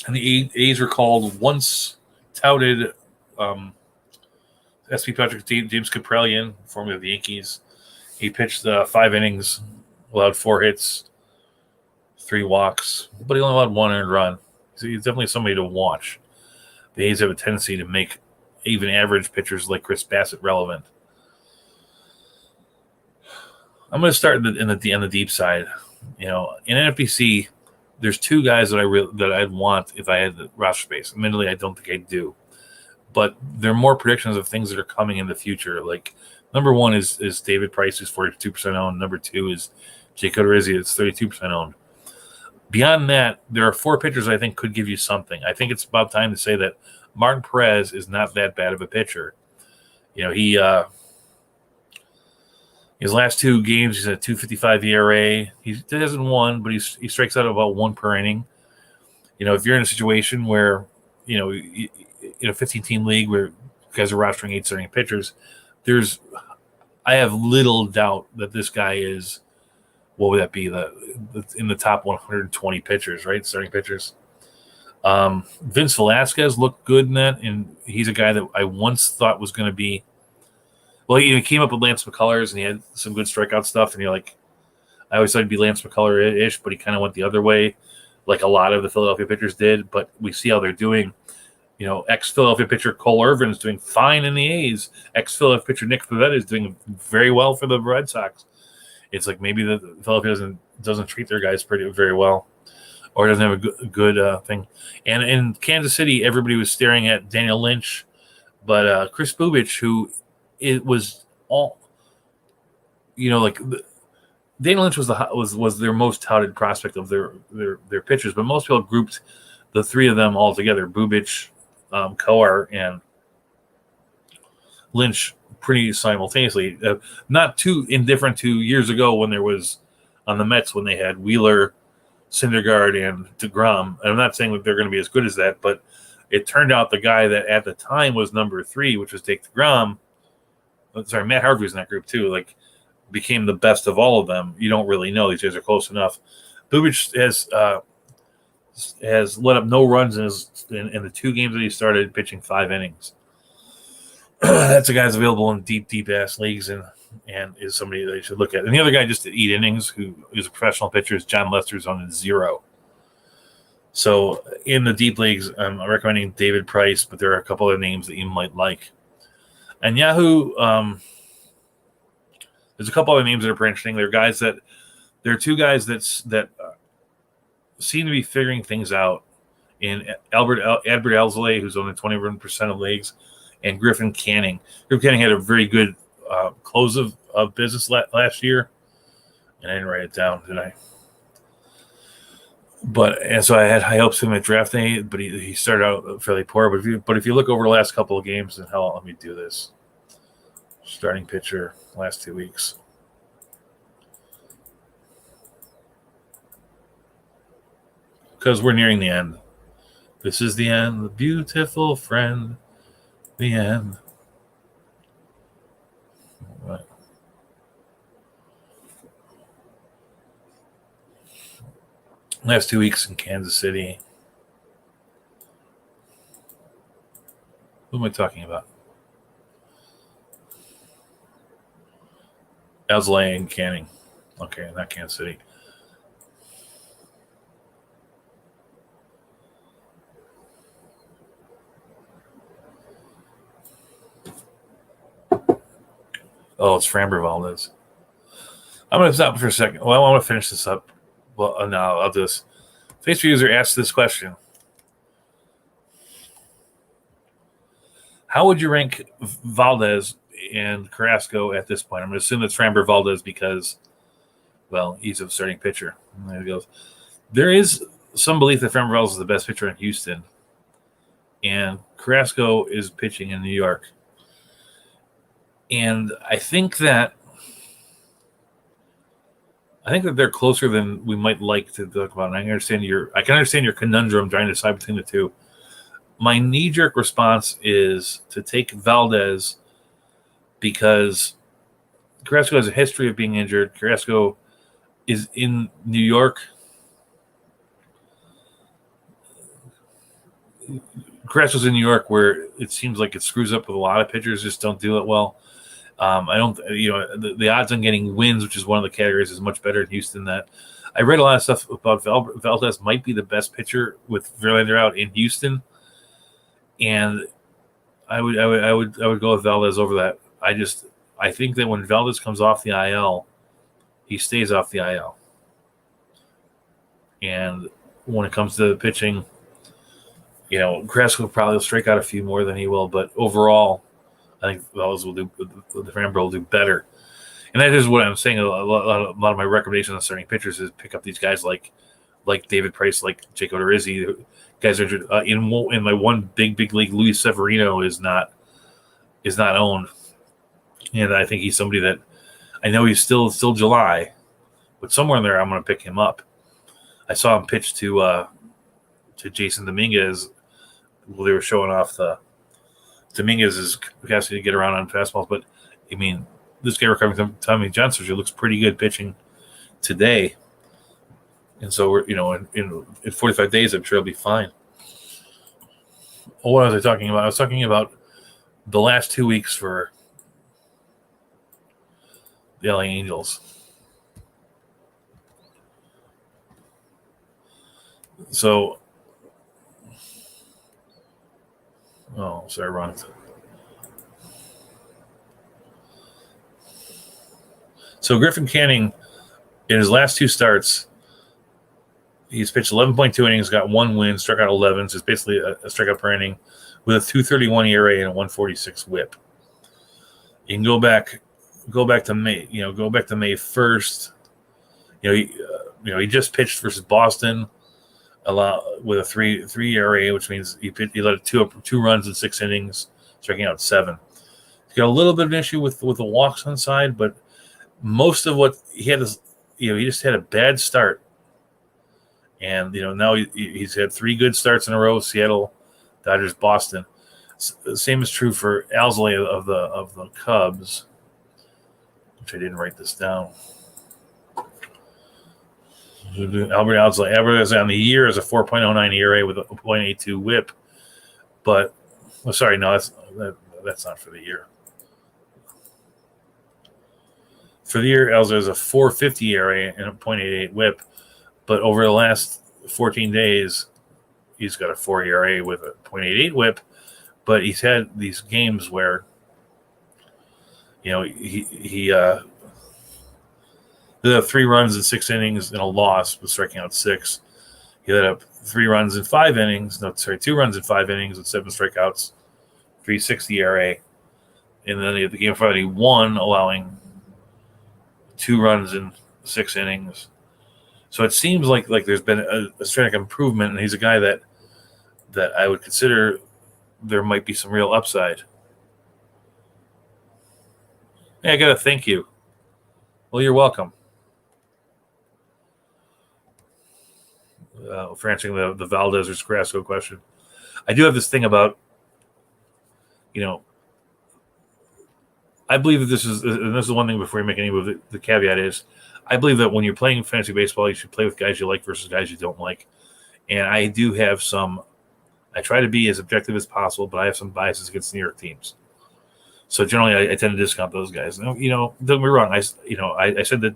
And the A's recalled once touted SP Patrick James Kaprelian, formerly of the Yankees. He pitched 5 innings, allowed 4 hits, 3 walks, but he only allowed 1 earned run. So he's definitely somebody to watch. The A's have a tendency to make even average pitchers like Chris Bassett relevant. I'm going to start on the deep side. In NFBC, there's 2 guys that I'd want if I had the roster space. Admittedly, I don't think I do, but there are more predictions of things that are coming in the future. Like number 1 is David Price, who's 42% owned. Number 2 is Jake Odorizzi, that's 32% owned. Beyond that, there are 4 pitchers I think could give you something. I think it's about time to say that Martin Perez is not that bad of a pitcher. He his last 2 games, he's at 2.55 ERA. He hasn't won, but he strikes out about 1 per inning. If you're in a situation where, in a 15-team league where guys are rostering 8 starting pitchers, I have little doubt that this guy is, what would that be, in the top 120 pitchers, right? Starting pitchers. Vince Velasquez looked good in that, and he's a guy that I once thought was going to be Well, he came up with Lance McCullers, and he had some good strikeout stuff. And you're like, I always thought he'd be Lance McCuller-ish, but he kind of went the other way, like a lot of the Philadelphia pitchers did. But we see how they're doing. Ex-Philadelphia pitcher Cole Irvin is doing fine in the A's. Ex-Philadelphia pitcher Nick Pivetta is doing very well for the Red Sox. It's like maybe the Philadelphia doesn't treat their guys very well, or doesn't have a good thing. And in Kansas City, everybody was staring at Daniel Lynch, but Chris Bubich, who it was all, Daniel Lynch was their most touted prospect of their pitchers, but most people grouped the three of them all together: Bubich, Coar, and Lynch pretty simultaneously. Not too indifferent to years ago when there was on the Mets when they had Wheeler, Syndergaard, and DeGrom. And I'm not saying that they're going to be as good as that, but it turned out the guy that at the time was number 3, which was Jake DeGrom. Matt Harvey was in that group too. Became the best of all of them. You don't really know; these guys are close enough. Bubich has let up no runs in the 2 games that he started, pitching 5 innings. That's a guy that's available in deep ass leagues and is somebody that you should look at. And the other guy just to eat innings, who is a professional pitcher, is John Lester's on 0. So in the deep leagues, I'm recommending David Price, but there are a couple other names that you might like. And Yahoo, there's a couple other names that are pretty interesting. There are 2 guys that seem to be figuring things out in Albert Alzolay, who's on the 21% of leagues, and Griffin Canning. Griffin Canning had a very good close of business last year, and I didn't write it down, did I? And so I had high hopes of him at draft day, but he started out fairly poor. But if you look over the last couple of games, and let me do this. Starting pitcher last 2 weeks. Because we're nearing the end. This is the end, the beautiful friend. The end. Right. Last 2 weeks in Kansas City. Who am I talking about? Alzolay and Canning. Okay, not Kansas City. Oh, it's Framber Valdez. I'm going to stop for a second. Well, I want to finish this up. Well, no, I'll do this. Facebook user asked this question. How would you rank Valdez and Carrasco at this point? I'm going to assume it's Framber Valdez because, well, he's a starting pitcher. There he goes. There is some belief that Framber Valdez is the best pitcher in Houston, and Carrasco is pitching in New York. And I think that they're closer than we might like to talk about. And I can understand your conundrum trying to decide between the two. My knee-jerk response is to take Valdez because Carrasco has a history of being injured. Carrasco is in New York. Carrasco's in New York where it seems like it screws up with a lot of pitchers, just don't do it well. I don't, the odds on getting wins, which is one of the categories, is much better in Houston. That I read a lot of stuff about Valdez might be the best pitcher with Verlander out in Houston, and I would go with Valdez over that. I think that when Valdez comes off the IL, he stays off the IL, and when it comes to pitching, Carrasco probably will strike out a few more than he will, but overall, I think Valdez will do. The Framber will do better, and that is what I'm saying. A lot of my recommendations on starting pitchers is pick up these guys like David Price, like Jake Odorizzi. Guys are in my one big league. Luis Severino is not owned, and I think he's somebody that I know he's still July, but somewhere in there I'm going to pick him up. I saw him pitch to Jason Dominguez while they were showing off Dominguez's capacity to get around on fastballs, but I mean, this guy recovering from Tommy John surgery looks pretty good pitching today, and so we're in 45 days, I'm sure he'll be fine. What was I talking about? I was talking about the last 2 weeks for the LA Angels. So, sorry, wrong. So Griffin Canning, in his last 2 starts, he's pitched 11.2 innings, got 1 win, struck out 11, so it's basically a strikeout per inning, with a 2.31 ERA and a 1.46 WHIP. You can go back to May. Go back to May 1st. He just pitched versus Boston, with a 3 ERA, which means he let 2 runs in 6 innings, striking out 7. He's got a little bit of an issue with the walks on side, but most of what he had is, he just had a bad start. And, now he's had 3 good starts in a row: Seattle, Dodgers, Boston. The same is true for Alzolay of the Cubs, which I didn't write this down. Albert Alzolay on the year is a 4.09 ERA with a 0.82 WHIP. But, sorry, no, that's not for the year. For the year, Alzolay is a 4.50 ERA and a 0.88 WHIP. But over the last 14 days, he's got a 4 ERA with a 0.88 WHIP. But he's had these games where, he let up 3 runs in 6 innings in a loss with striking out 6. He let up 3 runs in 5 innings. 2 runs in 5 innings with 7 strikeouts, 3.60 ERA. And then the game before that, he won, allowing 2 runs in 6 innings. So it seems like there's been a strategic improvement, and he's a guy that I would consider there might be some real upside. Hey, I got to thank you. Well, you're welcome. For answering the Valdez or Carrasco question. I do have this thing about, I believe that this is one thing before you make any move. The caveat is, I believe that when you're playing fantasy baseball, you should play with guys you like versus guys you don't like. And I do have I try to be as objective as possible, but I have some biases against New York teams. So generally, I tend to discount those guys. Don't get me wrong. I said that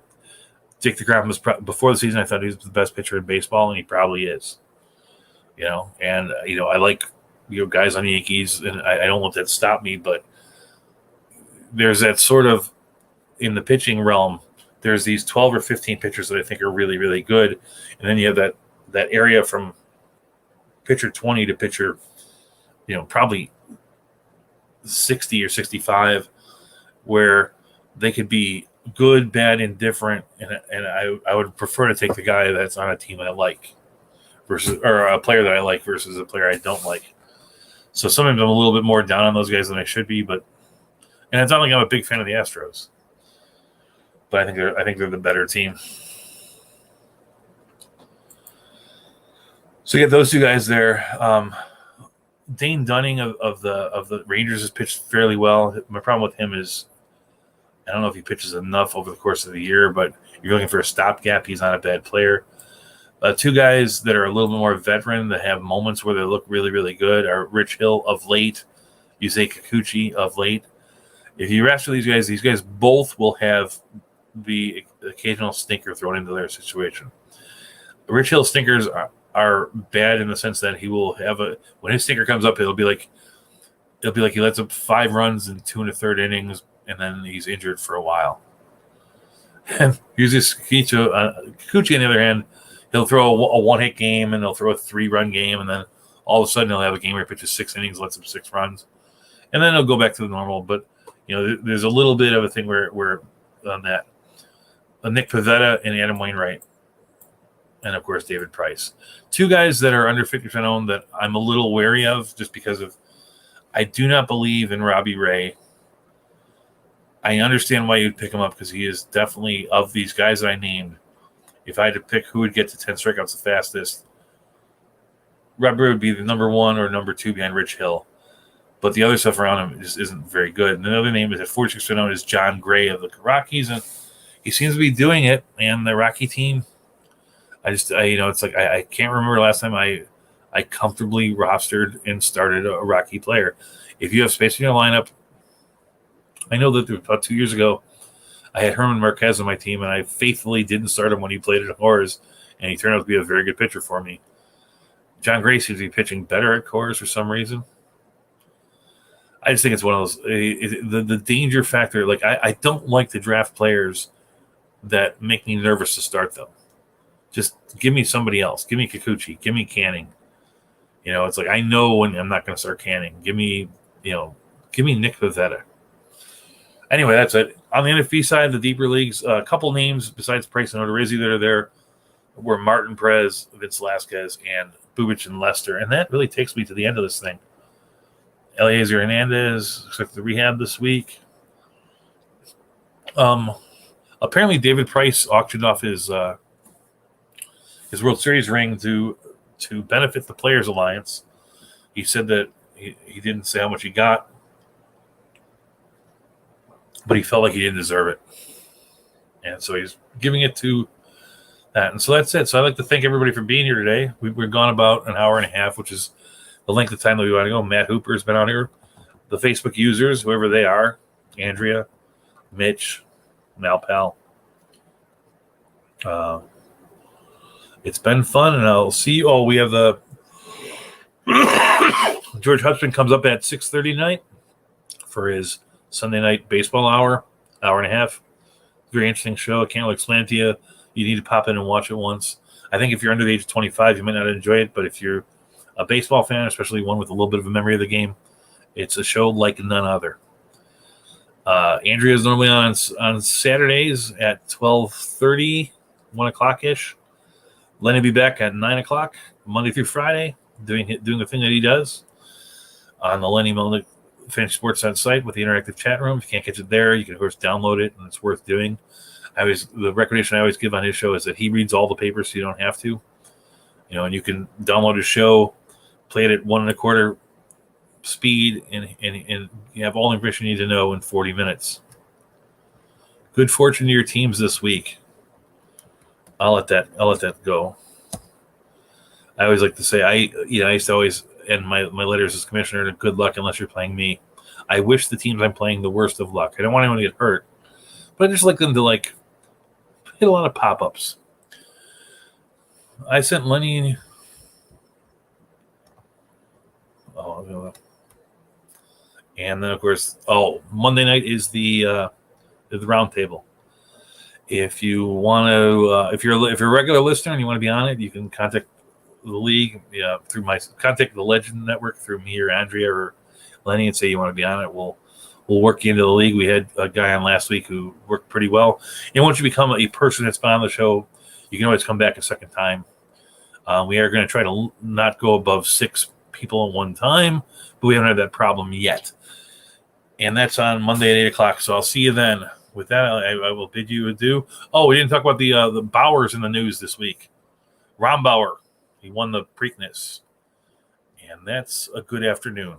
Dick DeGrom was before the season. I thought he was the best pitcher in baseball, and he probably is. And I like guys on the Yankees, and I don't let that stop me. But there's that sort of, in the pitching realm, there's these 12 or 15 pitchers that I think are really, really good, and then you have that area from pitcher 20 to pitcher, probably 60 or 65, where they could be good, bad, indifferent, and I would prefer to take the guy that's on a team I like or a player that I like versus a player I don't like. So sometimes I'm a little bit more down on those guys than I should be, and it's not like I'm a big fan of the Astros, but I think they're the better team. So you have those 2 guys there. Dane Dunning of the Rangers has pitched fairly well. My problem with him is, I don't know if he pitches enough over the course of the year, but you're looking for a stopgap. He's not a bad player. 2 guys that are a little bit more veteran that have moments where they look really, really good are Rich Hill of late, Yusei Kikuchi of late. If you roster these guys both will have the occasional stinker thrown into their situation. Rich Hill stinkers are bad in the sense that he will have when his stinker comes up, it'll be like he lets up 5 runs in 2 1/3 innings, and then he's injured for a while. And usually Kikuchi, on the other hand, he'll throw a 1-hit game, and he'll throw a 3-run game, and then all of a sudden he'll have a game where he pitches 6 innings, lets up 6 runs, and then he'll go back to the normal. But there's a little bit of a thing where on that, Nick Pivetta and Adam Wainwright, and of course David Price, 2 guys that are under 50% owned that I'm a little wary of, just because of I do not believe in Robbie Ray. I understand why you'd pick him up, because he is definitely, of these guys that I named, if I had to pick who would get to 10 strikeouts the fastest, Robbie Ray would be the number 1 or number 2 behind Rich Hill. But the other stuff around him just isn't very good. And another name is at 46% owned is John Gray of the Rockies, and he seems to be doing it. And the Rocky team, it's like I can't remember last time I comfortably rostered and started a Rocky player. If you have space in your lineup, I know that about 2 years ago, I had Herman Marquez on my team, and I faithfully didn't start him when he played at Coors, and he turned out to be a very good pitcher for me. John Gray seems to be pitching better at Coors for some reason. I just think it's one of those the danger factor. Like I don't like to draft players that make me nervous to start them. Just give me somebody else. Give me Kikuchi. Give me Canning. It's like I know when I'm not going to start Canning. Give me Nick Pivetta. Anyway, that's it. On the NFB side, the deeper leagues, a couple names besides Price and Odorizzi that are there were Martin Perez, Vince Velasquez, and Bubic and Lester. And that really takes me to the end of this thing. Eliezer Hernandez expected to rehab this week. Apparently, David Price auctioned off his World Series ring to benefit the Players Alliance. He said that he didn't say how much he got, but he felt like he didn't deserve it. And so he's giving it to that. And so that's it. So I'd like to thank everybody for being here today. We've gone about an hour and a half, which is the length of time that we want to go. Matt Hooper has been on here. The Facebook users, whoever they are, Andrea, Mitch, Malpal. It's been fun, and I'll see you. Oh, we have the George Hudson comes up at 6:30 tonight for his Sunday night baseball hour and a half. Very interesting show. I can't really explain it to you. You need to pop in and watch it once. I think if you're under the age of 25, you might not enjoy it, but if you're a baseball fan, especially one with a little bit of a memory of the game, it's a show like none other. Andrea is normally on Saturdays at 12:30, 1 o'clock-ish. Lenny will be back at 9 o'clock, Monday through Friday, doing the thing that he does on the Lenny Melnick Fantasy Sports Center site with the interactive chat room. If you can't catch it there, you can, of course, download it, and it's worth doing. The recommendation I always give on his show is that he reads all the papers so you don't have to. And you can download his show, play it at 1 1/4 speed, and you have all the information you need to know in 40 minutes. Good fortune to your teams this week. I'll let that go. I always like to say I used to always end my letters as commissioner to good luck unless you're playing me. I wish the teams I'm playing the worst of luck. I don't want anyone to get hurt, but I just like them to hit a lot of pop-ups. I sent Lenny. And then of course, Monday night is the round table. If you want to, if you're a regular listener and you want to be on it, you can contact the league through contact the Legend Network through me or Andrea or Lenny and say you want to be on it. We'll work you into the league. We had a guy on last week who worked pretty well. And once you become a person that's been on the show, you can always come back a second time. We are going to try to not go above 6 people at one time, but we haven't had that problem yet. And that's on Monday at 8 o'clock. So I'll see you then. With that, I will bid you adieu. Oh, we didn't talk about the Bowers in the news this week. Ron Bauer, he won the Preakness. And that's a good afternoon.